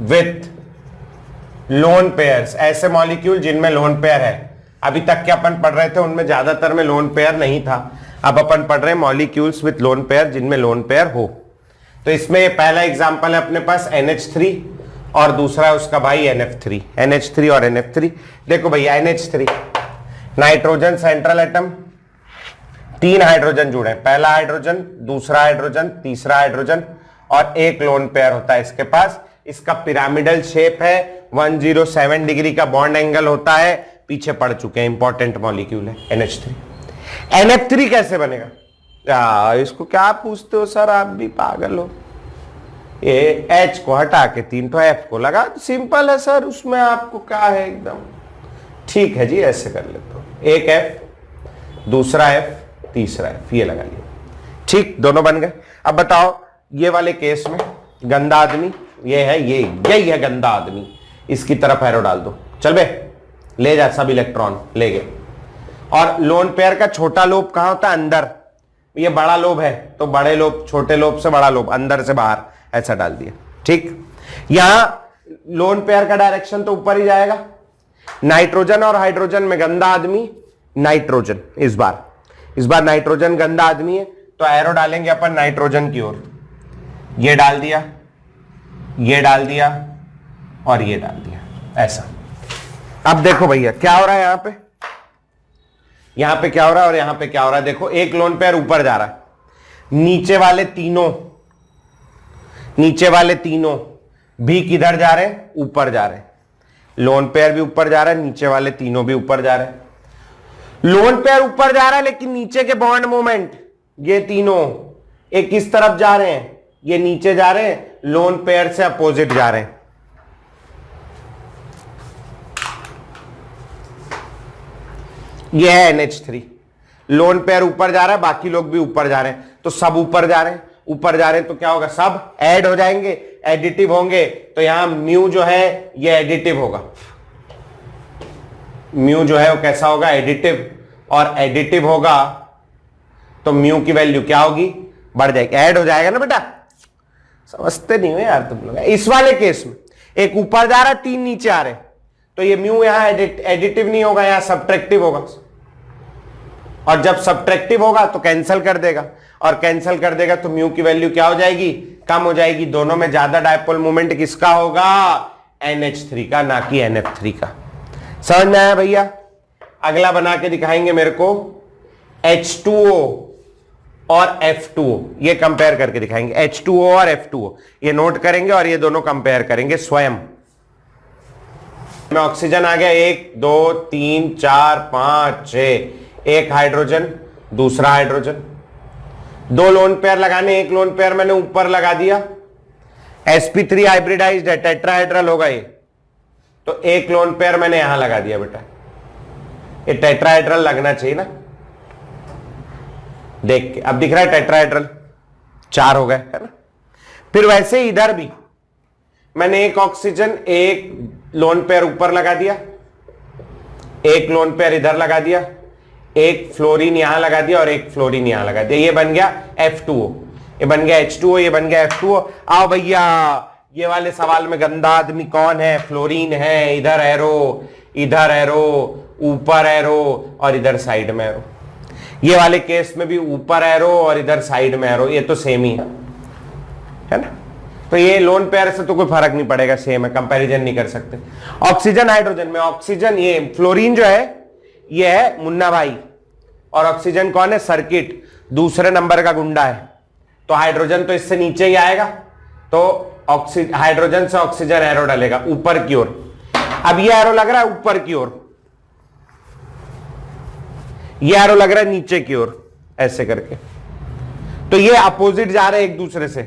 विथ लोन पेयर्स। ऐसे मॉलिक्यूल जिनमें लोन पेयर है, अभी तक के अपन पढ़ रहे थे उनमें ज्यादातर में लोन पेयर नहीं था, अब अपन पढ़ रहे हैं मॉलिक्यूल्स विथ लोन पेयर जिनमें लोन पेयर हो। तो इसमें पहला एग्जांपल है अपने पास NH3 और दूसरा है उसका भाई NF3। NH3 और NF3, देखो भैया NH3 nitrogen central atom, 3 hydrogen जुड़े, पहला हाइड्रोजन, दूसरा हाइड्रोजन, तीसरा हाइड्रोजन, और एक लोन पेयर होता है इसके पास। इसका पिरामिडल शेप है, 107 डिग्री का बॉन्ड एंगल होता है, पीछे पड़ चुके हैं, इंपॉर्टेंट मॉलिक्यूल है NH3। NF3 कैसे बनेगा, इसको क्या पूछते हो सर, आप भी पागल हो। ये H को हटा के 3 तो F को लगा, सिंपल है सर, उसमें आपको क्या है एकदम, ठीक है जी, ऐसे कर लेते हो, एक F, दूसरा F, तीसरा F, ये लगा लिया, ठीक, दोनों बन गए। अब बताओ ये वाले केस में गंदा आदमी ये है, यही है गंदा आदमी, इसकी तरफ एरो डाल दो, चल बे, ले जा सब इलेक्ट्रॉन ले गए। और लोन पेयर का छोटा लोब कहां होता है, अंदर, ये बड़ा लोब है तो बड़े लोब, छोटे लोब से बड़ा लोब, अंदर से बाहर, ऐसा डाल दिया, ठीक। यहां लोन पेयर का डायरेक्शन तो ऊपर ही जाएगा, नाइट्रोजन और हाइड्रोजन में गंदा आदमी नाइट्रोजन, इस बार नाइट्रोजन गंदा आदमी है, तो एरो डालेंगे अपन नाइट्रोजन की ओर, ये डाल दिया, ये डाल दिया और ये डाल दिया, ऐसा। अब देखो भैया क्या हो रहा है, यहां पे क्या हो रहा है और यहां पे क्या हो रहा है, देखो एक लोन पेयर ऊपर जा रहा है, नीचे वाले तीनों भी किधर जा रहे हैं, ऊपर जा रहे हैं। लोन पेयर भी ऊपर जा रहा है, नीचे वाले तीनों भी ऊपर जा रहे हैं। लोन पेयर ऊपर जा रहा है लेकिन नीचे के बॉन्ड मोमेंट, ये तीनों एक किस तरफ जा रहे हैं, ये नीचे जा रहे हैं, लोन पेयर से अपोजिट जा रहे हैं। ये है NH3, लोन पेयर ऊपर जा रहा है, बाकी लोग भी ऊपर जा रहे हैं, तो सब ऊपर जा रहे हैं, तो क्या होगा, सब ऐड हो जाएंगे, एडिटिव होंगे, तो यहां म्यू जो है ये एडिटिव होगा, म्यू जो है वो कैसा होगा, एडिटिव, और एडिटिव होगा तो म्यू की वैल्यू क्या होगी, बढ़ जाएगी, ऐड हो जाएगा ना बेटा, समझते नहीं हो यार तुम लोग। इस वाले केस में एक ऊपर जा रहा है, 3 नीचे आ रहे, तो ये म्यू यहां एडिटिव नहीं होगा, यहां सब्ट्रैक्टिव होगा, और जब सब्ट्रैक्टिव होगा तो कैंसिल कर देगा, और कैंसिल कर देगा तो म्यू की वैल्यू क्या हो जाएगी, कम हो जाएगी। दोनों में ज्यादा डायपोल मोमेंट किसका होगा, NH3 का, ना कि NF3 का। समझ में आया भैया। अगला बना के दिखाएंगे मेरे को, H2O और F2O, ये कंपेयर करके दिखाएंगे, H2O और F2O, ये नोट करेंगे और ये दोनों कंपेयर करेंगे स्वयं। में ऑक्सीजन आ गया, 1 2 3 4 5 6, एक हाइड्रोजन, दूसरा हाइड्रोजन, दो लोन पेयर लगाने, एक लोन पेयर मैंने ऊपर लगा दिया, sp3 हाइब्रिडाइज्ड है, टेट्राहेड्रल होगा ये, तो एक लोन पेयर मैंने यहां लगा दिया बेटा, ये टेट्राहेड्रल लगना चाहिए ना, देख के अब दिख रहा है टेट्राहेड्रल, 4 हो गए है ना। फिर वैसे इधर भी मैंने एक ऑक्सीजन, एक लोन पेयर ऊपर लगा दिया, एक लोन पेयर इधर लगा दिया, एक फ्लोरीन यहां लगा दिया और एक फ्लोरीन यहां लगा दिया, ये बन गया F2O, ये बन गया H2O, ये बन गया F2O। आओ भैया, ये वाले सवाल में गंदा आदमी कौन है? फ्लोरीन है, इधर एरो, ऊपर एरो और इधर साइड में एरो। ये वाले केस में भी ऊपर एरो और इधर साइड में एरो, ये तो सेम ही है ना। तो ये लोन पेयर से तो कोई फर्क नहीं पड़ेगा, सेम है, कंपैरिजन नहीं कर सकते। ऑक्सीजन हाइड्रोजन में, ऑक्सीजन ये फ्लोरीन जो है ये है मुन्ना भाई, और ऑक्सीजन कौन है? सर्किट, दूसरे नंबर का गुंडा है, तो हाइड्रोजन तो इससे नीचे ही आएगा, तो हाइड्रोजन से ऑक्सीजन एरो डालेगा ऊपर की ओर। अब ये एरो लग रहा है ऊपर की ओर, ये एरो लग रहा है नीचे की ओर, ऐसे करके, तो ये अपोजिट जा रहे हैं एक दूसरे से,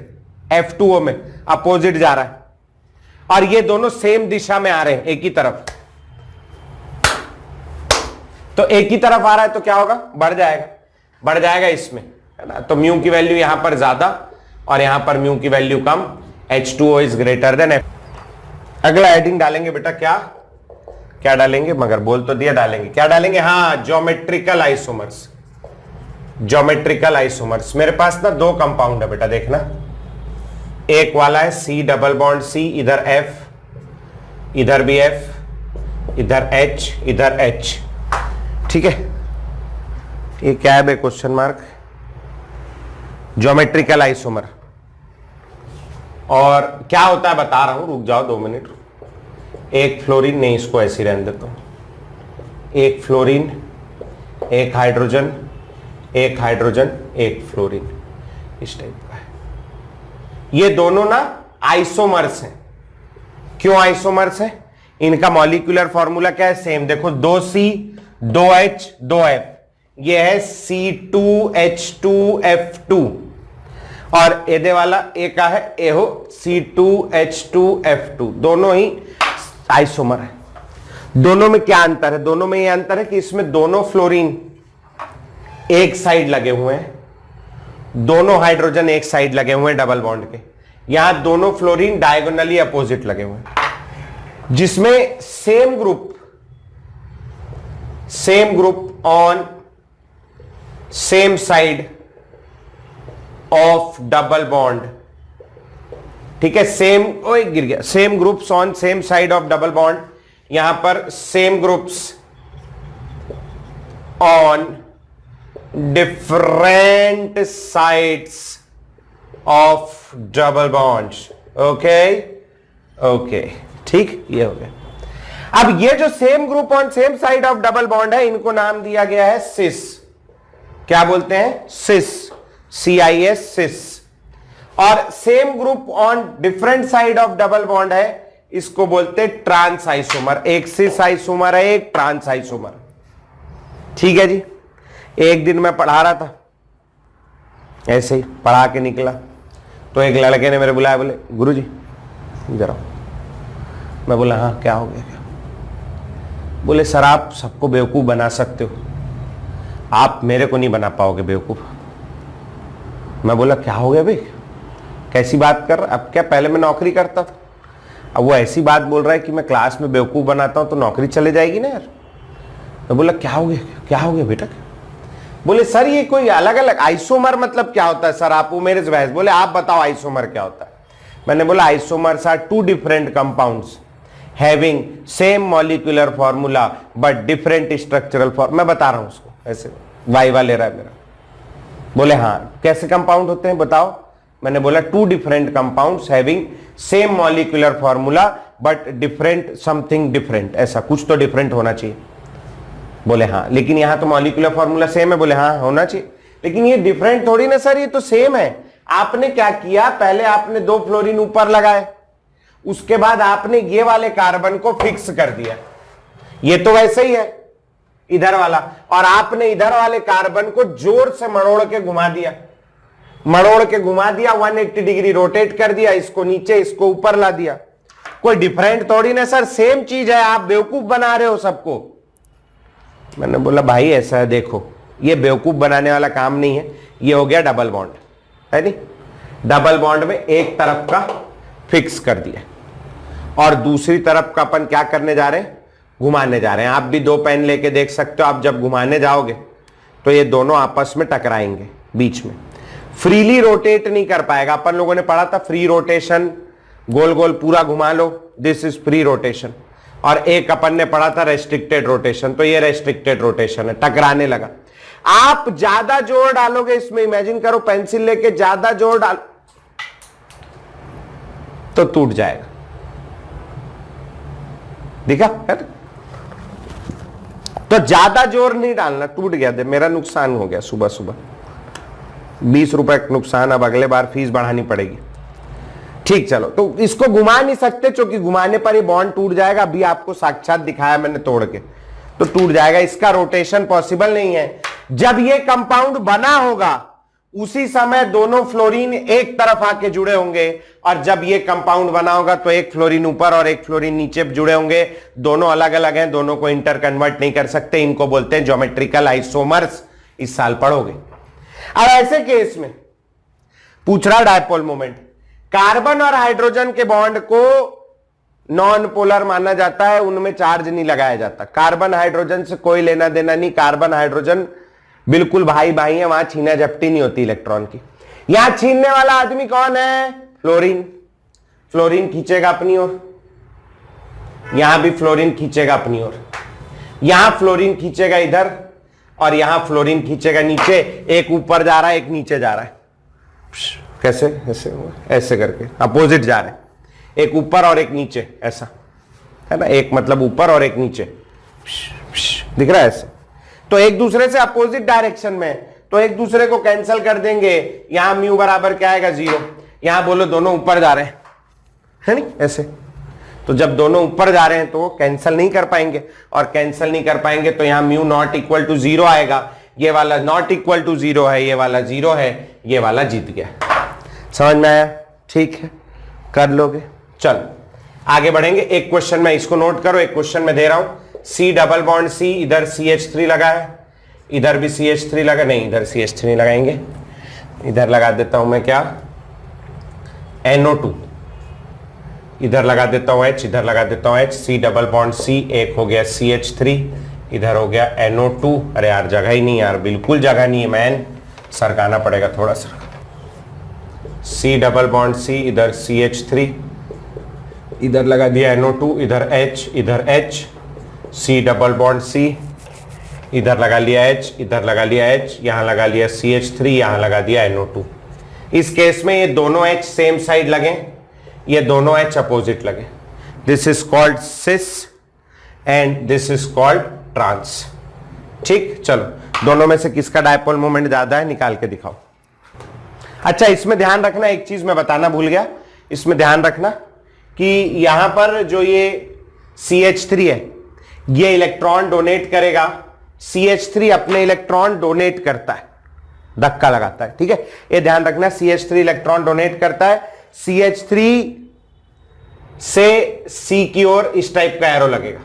F2O में अपोजिट जा रहा है, और ये दोनों सेम दिशा में आ रहे हैं, एक ही तरफ, तो एक ही तरफ आ रहा है तो क्या होगा? बढ़ जाएगा इसमें, है ना। तो म्यू की वैल्यू यहां पर ज्यादा और यहां पर म्यू की value come, H2O is greater than F। अगला हेडिंग डालेंगे बेटा, क्या डालेंगे? मगर बोल तो दिया डालेंगे, क्या डालेंगे? हाँ, ज्योमेट्रिकल आइसोमर्स। ज्योमेट्रिकल आइसोमर्स, मेरे पास ना 2 कंपाउंड है बेटा, देखना, एक वाला है C डबल बॉन्ड C, इधर F, इधर भी F, इधर H, इधर H, ठीक है। ये क्या है बे? Question mark. ज्योमेट्रिकल आइसोमर, और क्या होता है बता रहा हूं, रुक जाओ 2 मिनट। एक फ्लोरीन, नहीं इसको ऐसे रहने देता हूं, एक फ्लोरीन, एक हाइड्रोजन, एक हाइड्रोजन, एक फ्लोरीन, इस टाइप का है। ये दोनों ना आइसोमर्स हैं। क्यों आइसोमर्स हैं? इनका मॉलिक्यूलर फॉर्मूला क्या है? सेम, देखो, 2C 2H 2F, ये है C2H2F2, और एदे वाला एक है एहो C2H2F2, दोनों ही आइसोमर है। दोनों में क्या अंतर है? दोनों में ये अंतर है कि इसमें दोनों फ्लोरीन एक साइड लगे हुए हैं, दोनों हाइड्रोजन एक साइड लगे हुए हैं डबल बॉन्ड के, यहां दोनों फ्लोरीन डायगोनली अपोजिट लगे हुए हैं, जिसमें same group on same side of double bond, ठीक है, सेम, ओए गिर गया, same groups on same side of double bond, यहां पर same groups on different sides of double bonds. Okay, ठीक, ये हो गया। अब ये जो same group on same side of double bond है, इनको नाम दिया गया है सिस। क्या बोलते हैं? सिस, CIS, सिस। और same group on different side of double bond है, इसको बोलते हैं ट्रांस आइसोमर। एक सिस आइसोमर है, एक ट्रांस आइसोमर, ठीक है जी। एक दिन मैं पढ़ा रहा था, ऐसे ही पढ़ा के निकला, तो एक लड़के ने मेरे बुलाया, बोले गुरुजी इधर आओ। मैं बोला हाँ, क्या हो गया? बोले सर आप सबको बेवकूफ बना सकते हो, आप मेरे को नहीं बना पाओगे बेवकूफ। मैं बोला क्या हो गया भाई, कैसी बात कर रहा? अब क्या, पहले मैं नौकरी करता था, अब वो ऐसी बात बोल रहा है कि मैं क्लास में बेवकूफ बनाता हूं तो नौकरी चले जाएगी ना यार। मैं बोला क्या हो गया बेटा? बोले सर ये कोई अलग अलग आइसोमर मतलब क्या होता है सर? आप वो मेरे से बहस, बोले आप बताओ आइसोमर क्या होता है। मैंने बोला isomers are 2 different compounds having same molecular formula but different structural form. मैं बता रहा हूं उसको, ऐसे वाइवा ले रहा है मेरा। बोले हाँ, कैसे कंपाउंड होते हैं बताओ? मैंने बोला 2 different compounds having same molecular formula but different something different, ऐसा कुछ तो डिफरेंट होना चाहिए। बोले हाँ, लेकिन यहां तो मॉलिक्यूलर फॉर्मूला सेम है। बोले हाँ होना चाहिए, लेकिन ये डिफरेंट थोड़ी ना सर, ये तो सेम है। आपने क्या किया, पहले आपने 2 फ्लोरीन ऊपर लगाए, उसके बाद आपने ये वाले कार्बन को फिक्स कर दिया, ये तो वैसे ही है इधर वाला, और आपने इधर वाले कार्बन को जोर से मरोड़ के घुमा दिया, मरोड़ के घुमा दिया, 180 डिग्री रोटेट कर दिया, इसको नीचे इसको ऊपर ला दिया। कोई डिफरेंट थोड़ी ना सर, सेम चीज है, आप बेवकूफ बना रहे हो सबको। मैंने बोला भाई ऐसा है, देखो ये बेवकूफ बनाने वाला काम नहीं है, ये हो गया डबल बॉन्ड, है नहीं। डबल बॉन्ड में एक तरफ का फिक्स कर दिया और दूसरी तरफ का अपन क्या करने जा रहे हैं, घुमाने जा रहे हैं। आप भी दो पेन लेके देख सकते हो, आप जब घुमाने जाओगे तो ये दोनों आपस में टकराएंगे बीच में, फ्रीली रोटेट नहीं कर पाएगा। अपन लोगों ने पढ़ा था फ्री रोटेशन, गोल गोल पूरा घुमा लो, दिस इज फ्री रोटेशन। और एक अपन ने पढ़ा था रेस्ट्रिक्टेड रोटेशन, तो ये रेस्ट्रिक्टेड रोटेशन है, टकराने लगा। आप ज्यादा जोर डालोगे इसमें, इमेजिन करो पेंसिल लेके ज्यादा जोर डाल तो टूट जाएगा, दिखा है? तो ज्यादा जोर नहीं डालना, टूट गया दे, मेरा नुकसान हो गया सुबह सुबह, 20 रुपए का नुकसान, अब अगले बार फीस बढ़ानी पड़ेगी। ठीक, चलो, तो इसको घुमा नहीं सकते क्योंकि घुमाने पर ये बॉन्ड टूट जाएगा। अभी आपको साक्षात दिखाया मैंने तोड़ के, तो टूट जाएगा, इसका रोटेशन पॉसिबल नहीं है। जब ये कंपाउंड बना होगा उसी समय दोनों फ्लोरीन एक तरफ आके जुड़े होंगे, और जब ये कंपाउंड बना होगा तो एक फ्लोरीन ऊपर और एक फ्लोरीन नीचे जुड़े होंगे। दोनों अलग अलग हैं, दोनों को इंटर कन्वर्ट नहीं कर सकते, इनको बोलते हैं ज्योमेट्रिकल आइसोमर्स। इस साल पढ़ोगे। अब ऐसे केस में पूछ रहा डायपोल मोमेंट, कार्बन और हाइड्रोजन के बॉन्ड को नॉन पोलर माना जाता है, उनमें चार्ज नहीं लगाया जाता। कार्बन हाइड्रोजन से कोई लेना देना नहीं, कार्बन हाइड्रोजन बिल्कुल भाई भाई है, वहां छीना झपटी नहीं होती इलेक्ट्रॉन की। यहां छीनने वाला आदमी कौन है, फ्लोरीन। फ्लोरीन खींचेगा अपनी ओर, यहां भी फ्लोरीन खींचेगा अपनी ओर, यहां फ्लोरीन खींचेगा इधर, और यहां फ्लोरीन खींचेगा नीचे। एक ऊपर जा रहा है, एक नीचे जा रहा है। कैसे ऐसे ऐसे करके अपोजिट जा रहे हैं, एक ऊपर और एक नीचे, ऐसा है ना, एक मतलब ऊपर और एक नीचे, दिख रहा है ऐसे। तो एक दूसरे से अपोजिट डायरेक्शन में, तो एक दूसरे को कैंसिल कर देंगे। यहां म्यू बराबर क्या आएगा, 0। यहां बोलो दोनों ऊपर जा रहे हैं, है नहीं, ऐसे। तो जब दोनों ऊपर जा रहे हैं तो कैंसिल नहीं कर पाएंगे, और कैंसिल नहीं कर पाएंगे तो यहां म्यू नॉट इक्वल टू 0 आएगा। ये वाला नॉट इक्वल टू 0 है, ये वाला 0 है, ये वाला जीत गया। समझ में आया? ठीक है, कर लोगे। चलो आगे बढ़ेंगे। एक क्वेश्चन में इसको नोट करो, एक क्वेश्चन में दे रहा हूं, C डबल बॉन्ड C, इधर CH3 लगा है, इधर भी CH3 लगा, नहीं इधर CH3 लगाएंगे, इधर लगा देता हूं मैं क्या, NO2, इधर लगा देता हूं H, इधर लगा देता हूं H, C double bond C, एक हो गया CH3, इधर हो गया NO2। अरे यार जगह ही नहीं यार, बिल्कुल जगह नहीं है, मैन सरकाना पड़ेगा थोड़ा सा। C डबल बॉन्ड C, इधर CH3, इधर लगा दिया NO2, इधर H, इधर H, C double bond C, इधर लगा लिया H, इधर लगा लिया H, यहां लगा लिया CH3, यहां लगा दिया NO2। इस केस में ये दोनों H सेम साइड लगे, ये दोनों H अपोजिट लगे। This is called cis and this is called trans. ठीक, चलो दोनों में से किसका डायपोल मोमेंट ज्यादा है निकाल के दिखाओ। अच्छा, इसमें ध्यान रखना, एक चीज मैं बताना भूल गया, इसमें ध्यान रखना कि यहां पर जो ये CH3 है, ये इलेक्ट्रॉन डोनेट करेगा, CH3 अपने इलेक्ट्रॉन डोनेट करता है, धक्का लगाता है। ठीक है, ये ध्यान रखना, CH3 इलेक्ट्रॉन डोनेट करता है, CH3 से C की ओर इस टाइप का एरो लगेगा,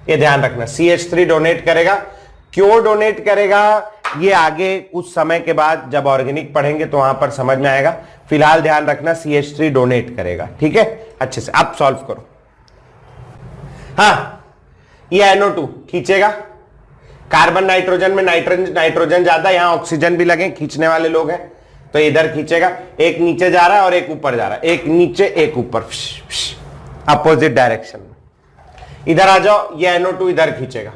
ये ध्यान रखना। CH3 डोनेट करेगा, क्यों डोनेट करेगा ये आगे कुछ समय के बाद जब ऑर्गेनिक पढ़ेंगे तो वहां पर समझ में आएगा। फिलहाल ध्यान रखना CH3 डोनेट करेगा। ठीक है, अच्छे से आप सॉल्व करो। हाँ, ये NO2 खींचेगा, कार्बन नाइट्रोजन में नाइट्रोजन ज्यादा, यहां ऑक्सीजन भी लगे, खींचने वाले लोग हैं, तो इधर खींचेगा। एक नीचे जा रहा है और एक ऊपर जा रहा है, एक नीचे एक ऊपर, अपोजिट डायरेक्शन में। इधर आ जाओ, ये NO2 इधर खींचेगा,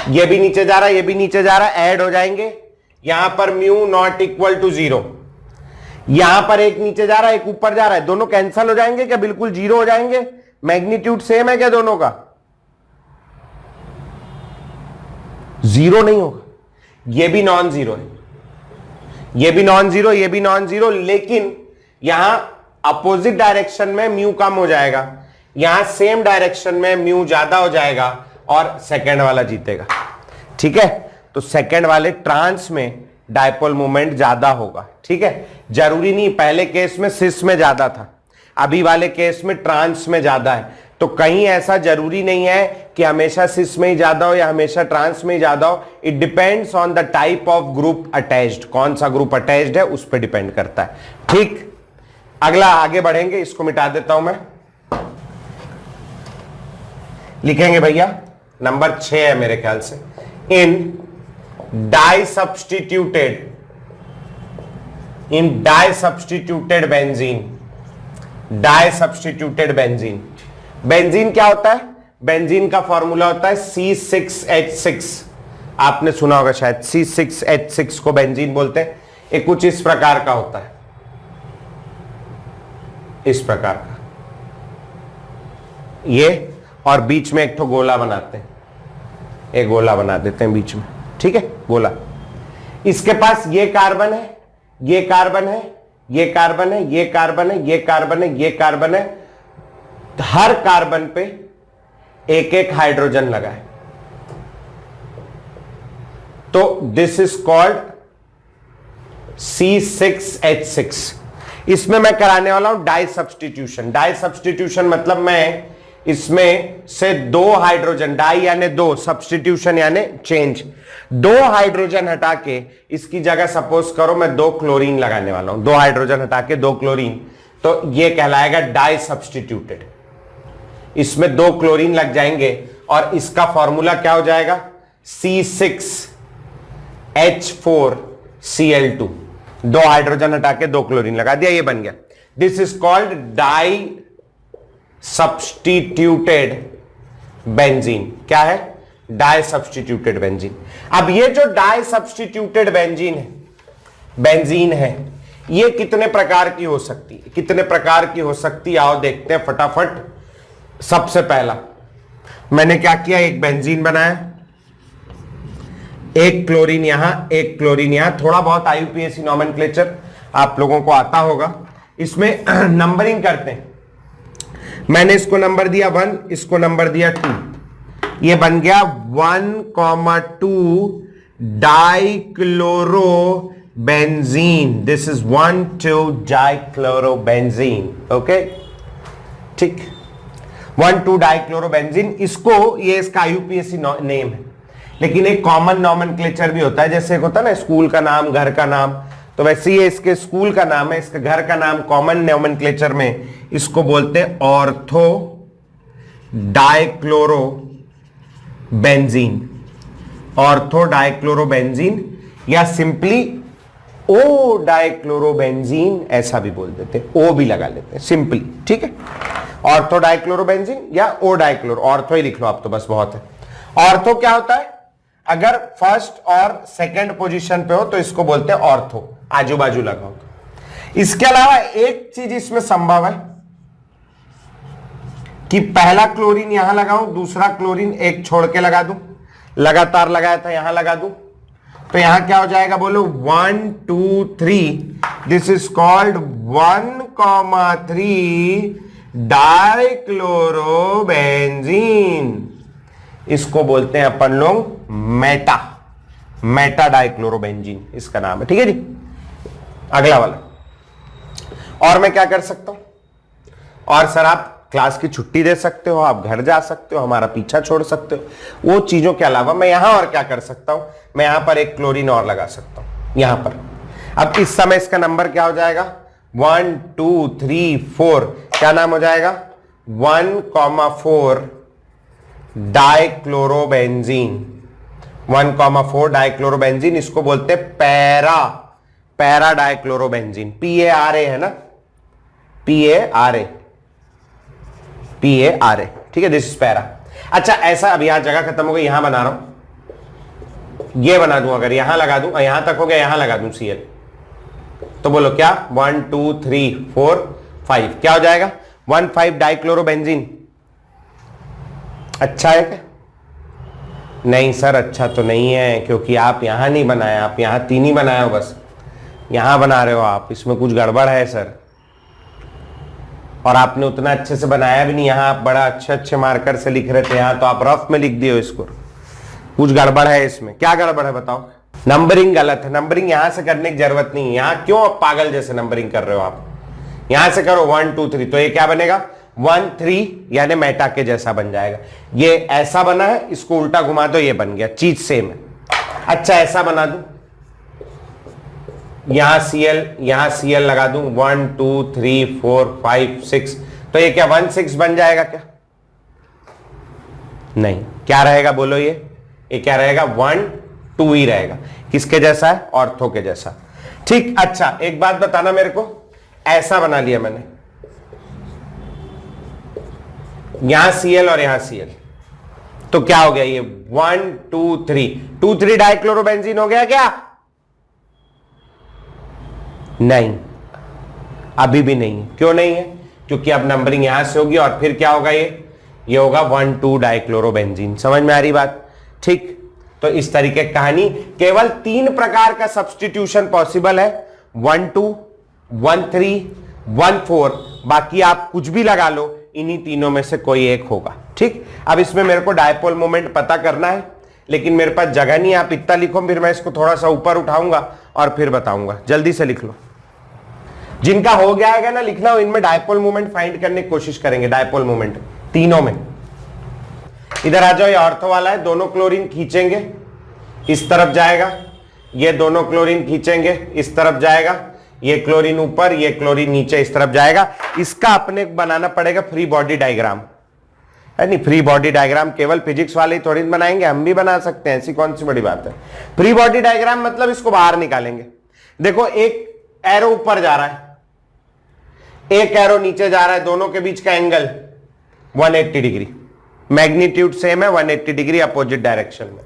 ये भी नीचे जा रहा है, ये भी नीचे जा रहा है, ऐड हो जाएंगे। यहां पर म्यू नॉट इक्वल टू 0, यहां पर एक नीचे जा रहा है, एक ऊपर जा रहा है, दोनों कैंसिल हो जाएंगे क्या, बिल्कुल 0 हो जाएंगे। मैग्नीट्यूड सेम है क्या दोनों का, 0 नहीं होगा। ये भी नॉन जीरो है, ये भी नॉन जीरो, ये भी नॉन जीरो, लेकिन यहां अपोजिट डायरेक्शन में म्यू कम हो जाएगा, यहां सेम डायरेक्शन में म्यू ज्यादा हो जाएगा और सेकंड वाला जीतेगा। ठीक है, तो सेकंड वाले ट्रांस में डायपोल मोमेंट ज्यादा होगा। ठीक है, जरूरी नहीं, पहले केस में सिस में ज्यादा था, अभी वाले केस में ट्रांस में ज्यादा है। तो कहीं ऐसा जरूरी नहीं है कि हमेशा सिस में ही ज्यादा हो या हमेशा ट्रांस में ही ज्यादा हो। It depends on the type of group attached, कौन सा ग्रुप अटैच्ड है उस पर डिपेंड करता है। ठीक, अगला आगे बढ़ेंगे, इसको मिटा देता हूं मैं। लिखेंगे भैया नंबर 6 है मेरे ख्याल से। इन डाई सब्स्टिट्यूटेड बेंजीन, बेंजीन क्या होता है? बेंजीन का फॉर्मूला होता है C6H6। आपने सुना होगा शायद, C6H6 को बेंजीन बोलते हैं। ये कुछ इस प्रकार का होता है, इस प्रकार का ये, और बीच में एक तो गोला बनाते हैं, एक गोला बना देते हैं बीच में। ठीक है, गोला। इसके पास ये कार्बन है, ये कार्बन है, ये कार्बन है, ये कार्बन है, ये कार्बन है, ये कार्बन है। हर कार्बन पे एक एक हाइड्रोजन लगा है, तो दिस इज कॉल्ड C6H6। इसमें मैं कराने वाला हूं डाई सब्स्टिट्यूशन। डाई सब्स्टिट्यूशन मतलब मैं इसमें से 2 हाइड्रोजन, डाई यानी 2, सब्स्टिट्यूशन यानी चेंज, 2 हाइड्रोजन हटा के इसकी जगह सपोज करो मैं 2 क्लोरीन लगाने वाला हूं, 2 हाइड्रोजन हटा के 2 क्लोरीन, तो ये कहलाएगा डाई सब्स्टिट्यूटेड। इसमें 2 क्लोरीन लग जाएंगे और इसका फॉर्मूला क्या हो जाएगा? C6H4Cl2। 2 हाइड्रोजन हटा के 2 क्लोरीन लगा दिया, ये बन गया। This is called di substituted benzene. क्या है? Di substituted benzene. अब ये जो डाई सब्स्टिट्यूटेड बेंजीन है, ये कितने प्रकार की हो सकती है? कितने प्रकार की हो सकती है, आओ देखते हैं फटाफट। सबसे पहला मैंने क्या किया, एक बेंजीन बनाया, एक क्लोरीन यहां, एक क्लोरीन यहां। थोड़ा बहुत आईयूपीएसी नॉमेनक्लेचर आप लोगों को आता होगा। इसमें नंबरिंग करते हैं। मैंने इसको नंबर दिया 1, इसको नंबर दिया 2, ये बन गया 1,2 dichlorobenzene. This is 1,2 dichlorobenzene. Okay, ठीक, 1,2 डाइक्लोरोबेंजीन। इसको, ये इसका आईयूपीएसी नेम है, लेकिन एक कॉमन नॉमेनक्लेचर भी होता है। जैसे एक होता है ना स्कूल का नाम, घर का नाम, तो वैसे ये इसके स्कूल का नाम है, इसके घर का नाम कॉमन नॉमेनक्लेचर में इसको बोलते हैं ऑर्थो डाइक्लोरोबेंजीन, ऑर्थो डाइक्लोरोबेंजीन, या सिंपली ओ डाइक्लोरोबेंजीन ऐसा भी बोल देते हैं, ओ भी लगा लेते हैं सिंपली। ठीक है, ऑर्थो डाइक्लोरोबेंजीन या ओ डाइक्लोरो, ऑर्थो ही लिख लो आप तो बस बहुत है। ऑर्थो क्या होता है? अगर फर्स्ट और सेकंड पोजीशन पे हो तो इसको बोलते हैं ऑर्थो, आजू बाजू लगा हो। इसके अलावा एक चीज इसमें संभव है कि पहला क्लोरीन यहां लगाऊं, दूसरा क्लोरीन एक छोड़ के लगा दूं, लगातार लगाया था यहां लगा दूं, तो यहां क्या हो जाएगा बोलो? 1, 2, 3। This is called 1,3 dichlorobenzene. इसको बोलते हैं अपन लोग मेटा डाइक्लोरोबेंजीन, इसका नाम है। ठीक है जी, अगला वाला। और मैं क्या कर सकता हूं? और सर आप क्लास की छुट्टी दे सकते हो, आप घर जा सकते हो, हमारा पीछा छोड़ सकते हो, वो चीजों के अलावा मैं यहां और क्या कर सकता हूं? मैं यहां पर एक क्लोरीन और लगा सकता हूं यहां पर। अब इस समय इसका नंबर क्या हो जाएगा? 1, 2, 3, 4। क्या नाम हो जाएगा? 1,4 डाइक्लोरोबेंजीन। 1,4 डाइक्लोरोबेंजीन, इसको बोलते हैं पैरा डाइक्लोरोबेंजीन। PARA है ना, PARA। ठीक है, दिस इज पैरा। अच्छा, ऐसा अब यहां जगह खत्म हो गई, यहां बना रहा हूं, ये बना दूं, अगर यहां लगा दूं, यहां तक हो गया, यहां लगा दूं Cl, तो बोलो क्या? 1, 2, 3, 4, 5 क्या हो जाएगा? 1,5 डाइक्लोरोबेंजीन। अच्छा है क्या? नहीं सर, अच्छा तो नहीं है, क्योंकि आप यहां नहीं बनाए, आप यहां 3 ही बनाए हो, बस यहां बना रहे हो आप, इसमें कुछ गड़बड़ है सर। और आपने उतना अच्छे से बनाया भी नहीं, यहां आप बड़ा अच्छे मार्कर से लिख रहे थे, यहां तो आप रफ में लिख दिए हो इसको। कुछ गड़बड़ है इसमें। क्या गड़बड़ है बताओ? नंबरिंग गलत है, नंबरिंग यहां से करने की जरूरत नहीं है। यहां क्यों अब पागल जैसे नंबरिंग कर रहे हो आप? यहां से करो 1 2 3, तो ये क्या बनेगा 1 3, यानी मेटा के जैसा बन जाएगा। ये ऐसा बना है, इसको उल्टा घुमा दो, ये बन गया, चीज सेम है। अच्छा ऐसा बना दूं, यहां सीएल लगा दूं, 1 2 3 4 5 6, तो ये क्या 1 6 बन जाएगा क्या? नहीं, क्या रहेगा बोलो? ये क्या रहेगा 1 2 ही रहेगा। किसके जैसा है? ऑर्थो के जैसा। ठीक, अच्छा एक बात बताना मेरे को, ऐसा बना लिया मैंने, यहां सीएल और यहां सीएल, तो क्या हो गया ये 1 2 3 डाइक्लोरोबेंजीन हो गया क्या? नहीं, अभी भी नहीं है। क्यों नहीं है? क्योंकि अब नंबरिंग यहां से होगी और फिर क्या होगा, ये होगा 1 2 डाइक्लोरोबेंजीन। समझ में आ रही बात? ठीक, तो इस तरीके की कहानी, केवल 3 प्रकार का सब्स्टिट्यूशन पॉसिबल है, 1 2 1 3 1 4, बाकी आप कुछ भी लगा लो, इन्हीं तीनों में से कोई एक होगा। ठीक, अब इसमें मेरे को डायपोल मोमेंट पता करना है, लेकिन मेरे पास जगह नहीं, आप इतना लिखो, फिर मैं इसको थोड़ा सा ऊपर उठाऊंगा और फिर बताऊंगा। जल्दी से लिख लो, जिनका हो गया ना लिखना हो, इनमें डायपोल मोमेंट फाइंड करने की कोशिश करेंगे। डायपोल मोमेंट तीनों में, इधर आ जाओ, ये ऑर्थो वाला है, दोनों क्लोरीन खींचेंगे, इस तरफ जाएगा, ये दोनों क्लोरीन खींचेंगे, इस तरफ जाएगा, ये क्लोरीन ऊपर, ये क्लोरीन नीचे, इस तरफ जाएगा। इसका अपने बनाना पड़ेगा फ्री बॉडी डायग्राम, है नहीं? फ्री बॉडी डायग्राम केवल फिजिक्स वाले ही थोड़ी बनाएंगे, हम भी बना सकते हैं, ऐसी कौन सी बड़ी बात है। फ्री बॉडी डायग्राम मतलब इसको बाहर निकालेंगे। देखो, एक एरो ऊपर जा रहा है, एक एरो नीचे जा रहा है, दोनों के बीच का एंगल 180 डिग्री, मैग्नीट्यूड सेम है, 180 डिग्री अपोजिट डायरेक्शन में।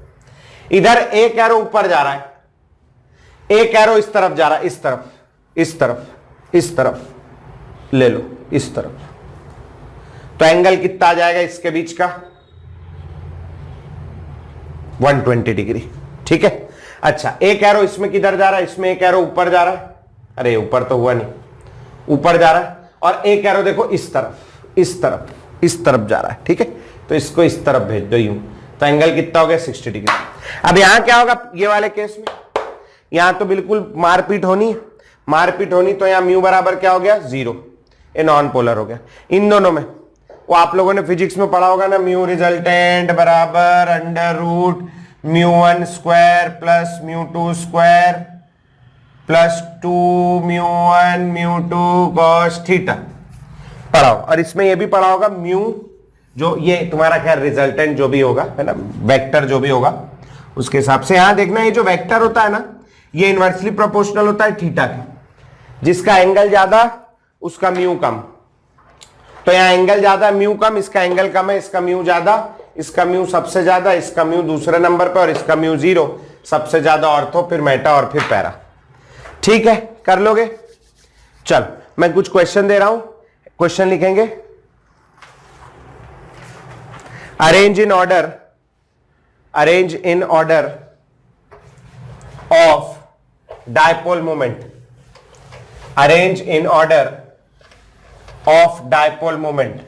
इधर एक एरो ऊपर जा रहा है, एक एरो इस तरफ जा रहा है, इस तरफ, इस तरफ, इस तरफ ले लो, इस तरफ, तो एंगल कितना आ जाएगा इसके बीच का? 120 डिग्री। ठीक है, अच्छा एक एरो इसमें किधर जा रहा है? इसमें एक एरो ऊपर जा रहा है, अरे ऊपर तो हुआ नहीं, ऊपर जा रहा है, और एक एरो देखो इस तरफ, इस तरफ, इस तरफ जा रहा है। ठीक है, तो इसको इस तरफ भेज दो यूं, तो एंगल कितना हो गया? 60 डिग्री। अब यहां क्या होगा ये वाले केस में? यहां तो बिल्कुल मारपीट होनी, मारपीट होनी, तो यहां म्यू बराबर क्या हो गया? 0, ये नॉन पोलर हो गया। इन दोनों में, वो आप लोगों ने फिजिक्स में पढ़ा होगा ना, म्यू रिजल्टेंट बराबर under root μ1 square plus μ2 square plus 2 μ1 μ2 cos theta पढ़ाओ। और इसमें ये भी पढ़ा होगा म्यू, जो ये तुम्हारा खैर रिजल्टेंट जो भी होगा, है ना, वेक्टर जो भी होगा उसके हिसाब से। यहां देखना, ये जो वेक्टर होता है ना, ये इनवर्सली प्रोपोर्शनल होता है थीटा के, जिसका एंगल ज्यादा उसका म्यू कम, तो यहां एंगल ज्यादा म्यू कम, इसका एंगल कम है, इसका म्यू ज्यादा, इसका म्यू सबसे ज्यादा, इसका म्यू दूसरे नंबर पे, और इसका म्यू 0, सबसे ज्यादा ऑर्थो, फिर मेटा और फिर पैरा। ठीक है, कर लोगे? चल मैं कुछ क्वेश्चन दे रहा हूं, क्वेश्चन लिखेंगे। Arrange in order, arrange in order of dipole moment, arrange in order of dipole moment.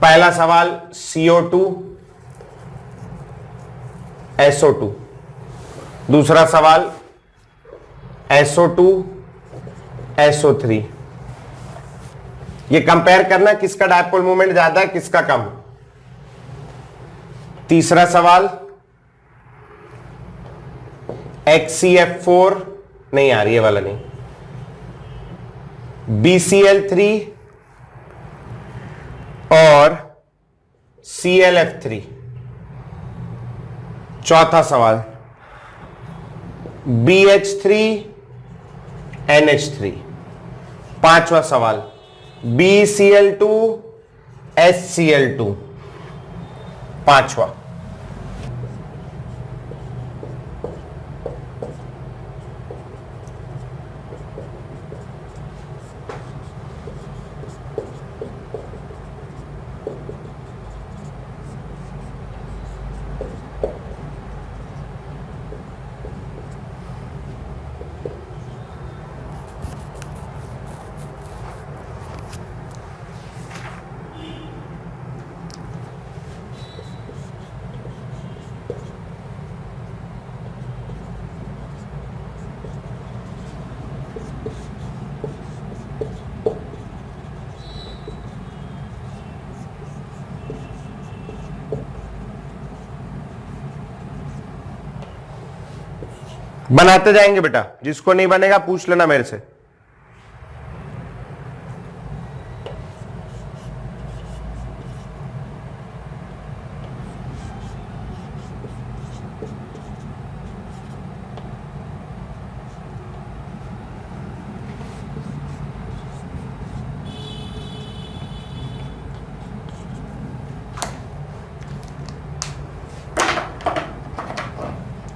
पहला सवाल CO2 SO2, दूसरा सवाल SO2 SO3। ये कंपेयर करना किसका डायपोल मोमेंट ज्यादा है, किसका कम। तीसरा सवाल HCF4, नहीं आ रही है वाला, नहीं, BCl3 और ClF3। चौथा सवाल BH3 NH3। पांचवा सवाल BCl2 HCl2। पांचवा। बनाते जाएंगे बेटा, जिसको नहीं बनेगा पूछ लेना मेरे से।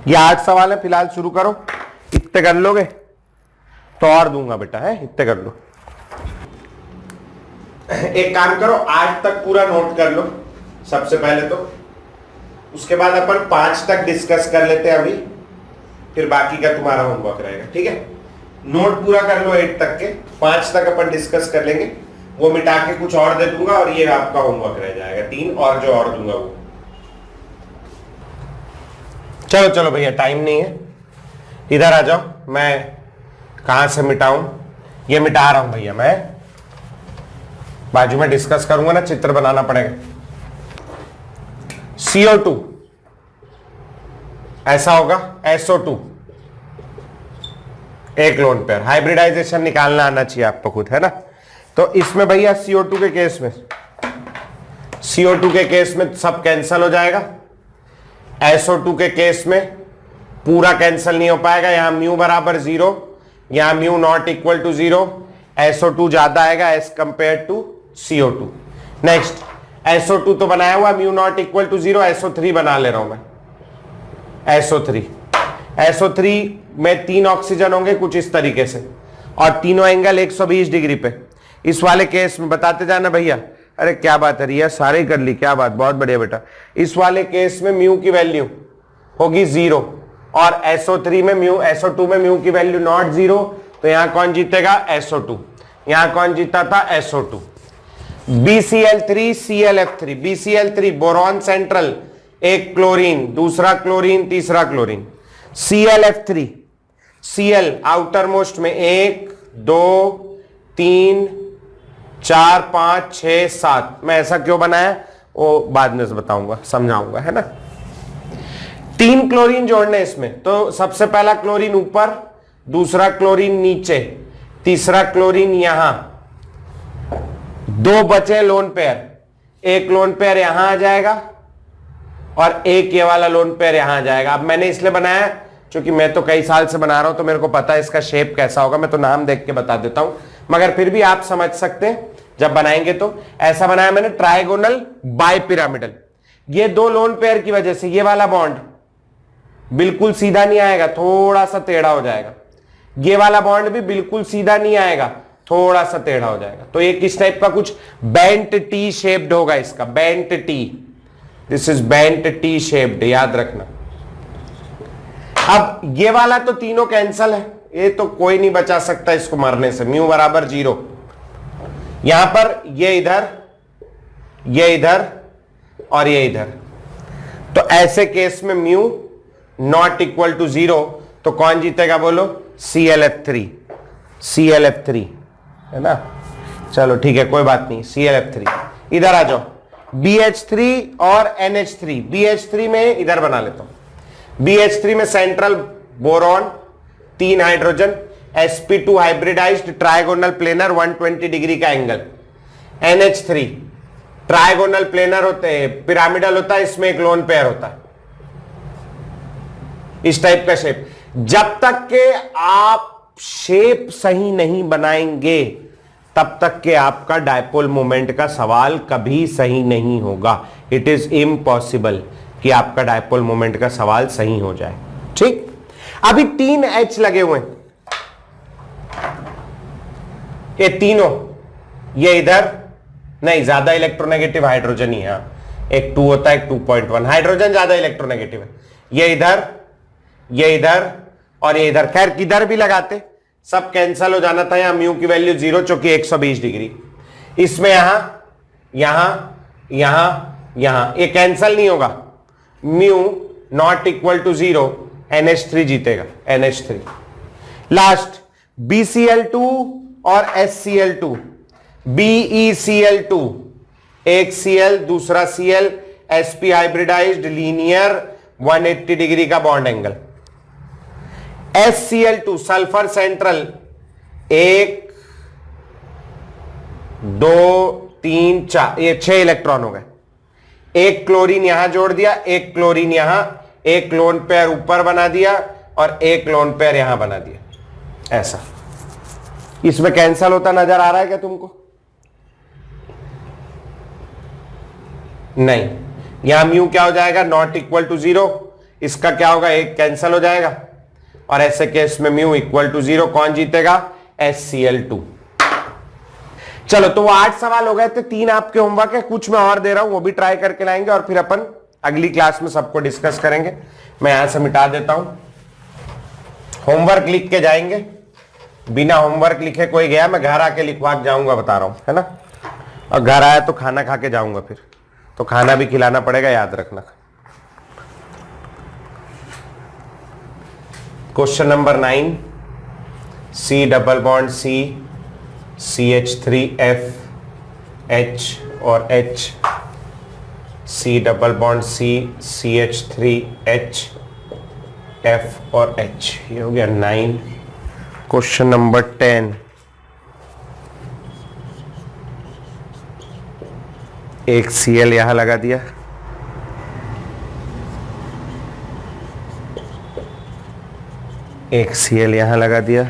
ये 8 सवाल है, फिलहाल शुरू करो। इतने कर लोगे तो और दूंगा बेटा, है इतने कर लो। एक काम करो, 8 तक पूरा नोट कर लो सबसे पहले तो, उसके बाद अपन 5 तक डिस्कस कर लेते हैं अभी, फिर बाकी का तुम्हारा होमवर्क रहेगा, ठीक है। नोट पूरा कर लो 8 तक के, 5 तक अपन डिस्कस कर लेंगे, वो मिटा के कुछ और दे दूंगा और ये आपका होमवर्क रह जाएगा 3, और जो और दूंगा वो। चलो चलो भैया, टाइम नहीं है, इधर आ जाओ। मैं कहां से मिटाऊं, ये मिटा रहा हूं भैया, मैं बाजू में डिस्कस करूंगा ना, चित्र बनाना पड़ेगा। CO2 ऐसा होगा, SO2 एक लोन पेयर, हाइब्रिडाइजेशन निकालना आना चाहिए आपको खुद, है ना। तो इसमें भैया CO2 के केस में, CO2 के केस में सब कैंसल हो जाएगा। SO2 के केस में पूरा कैंसिल नहीं हो पाएगा, यहां म्यू बराबर 0, यहां mu naught equal to 0, SO2 ज्यादा आएगा as compare to CO2। Next, SO2 तो बनाया हुआ, mu naught equal to 0, SO3 बना ले रहा हूं मैं। SO3 में 3 ऑक्सीजन होंगे कुछ इस तरीके से, और तीनों एंगल 120 डिग्री पे। इस वाले केस में बताते जाना भैया। अरे क्या बात है रिया, सारे ही कर ली, क्या बात, बहुत बढ़िया बेटा। इस वाले केस में म्यू की वैल्यू होगी 0, और SO3 में म्यू, SO2 में म्यू की वैल्यू नॉट 0, तो यहां कौन जीतेगा, SO2। यहां कौन जीता था, SO2। BCl3 ClF3, BCl3 boron central, एक क्लोरीन, दूसरा क्लोरीन, तीसरा chlorine. ClF3, Cl outer most में 1 2 3 4 5 6 7। मैं ऐसा क्यों बनाया वो बाद में बताऊंगा, समझाऊंगा, है ना। 3 क्लोरीन जोड़ने इसमें, तो सबसे पहला क्लोरीन ऊपर, दूसरा क्लोरीन नीचे, तीसरा क्लोरीन यहां। 2 बचे लोन पेयर, एक लोन पेयर यहां आ जाएगा और एक ये वाला लोन पेयर यहां आ जाएगा। अब मैंने इसलिए बनाया क्योंकि मैं तो कई साल से बना रहा हूं, तो मेरे को पता है इसका शेप कैसा होगा, मैं तो नाम देख के बता देता हूं, मगर फिर भी आप समझ सकते हैं जब बनाएंगे। तो ऐसा बनाया मैंने, ट्राइगोनल बाय पिरामिडल। ये 2 लोन पेयर की वजह से ये वाला बॉन्ड बिल्कुल सीधा नहीं आएगा, थोड़ा सा टेढ़ा हो जाएगा। ये वाला बॉन्ड भी बिल्कुल सीधा नहीं आएगा, थोड़ा सा टेढ़ा हो जाएगा। तो एक इस टाइप का कुछ बेंट टी शेप्ड होगा इसका, bent T, this is bent T shaped, याद रखना। अब ये वाला तो तीनों कैंसल है, ये तो कोई नहीं बचा सकता इसको मरने से, म्यू बराबर 0। यहां पर ये इधर, ये इधर और ये इधर, तो ऐसे केस में म्यू नॉट इक्वल टू 0, तो कौन जीतेगा बोलो, ClF3, ClF3, है ना। चलो ठीक है, कोई बात नहीं, ClF3। इधर आ जाओ, BH3 और NH3, BH3 में इधर बना लेता हूं। BH3 में central boron, 3 hydrogen, sp2 hybridised trigonal planar, 120 degree का एंगल। NH3 ट्राइगोनल प्लेनर होते हैं, पिरामिडल होता है, इसमें एक लोन पेयर होता है, इस टाइप का शेप। जब तक के आप शेप सही नहीं बनाएंगे तब तक के आपका डायपोल मोमेंट का सवाल कभी सही नहीं होगा। इट इज इम्पॉसिबल कि आपका डायपोल मोमेंट का सवाल सही हो जाए, ठीक। अभी 3 H लगे हुए हैं, ये तीनों, ये इधर नहीं, ज्यादा इलेक्ट्रोनेगेटिव हाइड्रोजन ही है, एक 2 होता है, एक 2.1 हाइड्रोजन ज्यादा इलेक्ट्रोनेगेटिव है। ये इधर, ये इधर और ये इधर, खैर किधर भी लगाते सब कैंसल हो जाना था। यहां म्यू की वैल्यू 0 चूंकि 120 डिग्री, इसमें यहां यहां यहां यहां ये कैंसल नहीं होगा, mu naught equal to 0, NH3 जीतेगा, NH3। लास्ट BCl2 और SCl2, BeCl2, एक Cl दूसरा Cl, sp hybridized linear 180 degree का bond angle. HCl2 sulphur central, 1 2 3 4, ये 6 इलेक्ट्रॉन हो गए। एक क्लोरीन यहां जोड़ दिया, एक क्लोरीन यहां, एक लोन पेयर ऊपर बना दिया और एक लोन पेयर यहां बना दिया, ऐसा। इसमें कैंसल होता नजर आ रहा है क्या तुमको? नहीं। यहां म्यू क्या हो जाएगा? Not equal to 0। इसका क्या होगा? एक कैंसल हो जाएगा और ऐसे केस में म्यू इक्वल टू 0। कौन जीतेगा? HCl2। चलो, तो वो 8 सवाल हो गए थे, 3 आपके होमवर्क है, कुछ मैं और दे रहा हूं, वो भी ट्राई करके लाएंगे और फिर अपन अगली क्लास में सबको डिस्कस करेंगे। मैं यहां से मिटा देता हूं, होमवर्क लिख के जाएंगे। बिना होमवर्क लिखे कोई गया? मैं घर आके लिखवा के जाऊंगा, बता रहा हूं, है ना। और घर आया तो खाना खा के जाऊंगा, फिर तो खाना भी खिलाना पड़ेगा, याद रखना। Question number 9, C double bond C, CH3F H और H, C double bond C, CH3H F और H, ये हो गया 9। क्वेश्चन नंबर 10, एक Cl यहां लगा दिया, एक Cl यहां लगा दिया,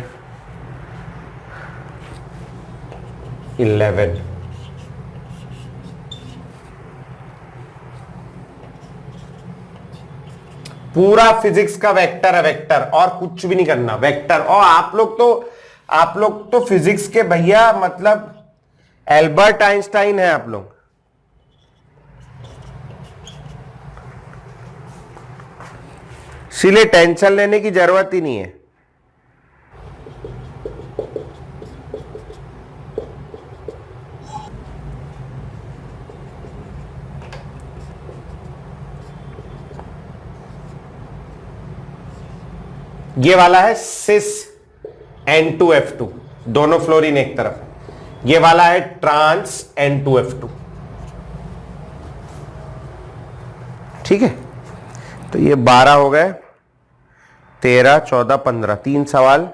11। पूरा फिजिक्स का वेक्टर है, वेक्टर, और कुछ भी नहीं करना, वेक्टर। और आप लोग तो फिजिक्स के भैया, मतलब एल्बर्ट आइंस्टाइन है आप लोग। इसीलिए टेंशन लेने की जरूरत ही नहीं है। ये वाला है सिस N2F2, दोनों फ्लोरीन एक तरफ। ये वाला है ट्रांस N2F2। ठीक है, तो ये 12 हो गए, 13 14 15, 3 सवाल।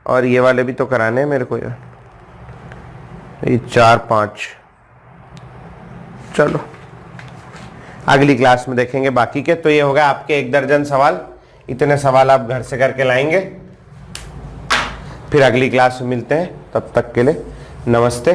और ये वाले भी तो कराने हैं मेरे को यार, ये 4 5। चलो अगली क्लास में देखेंगे बाकी के। तो ये हो गया आपके 1 दर्जन सवाल। इतने सवाल आप घर से करके लाएंगे, फिर अगली क्लास में मिलते हैं। तब तक के लिए नमस्ते।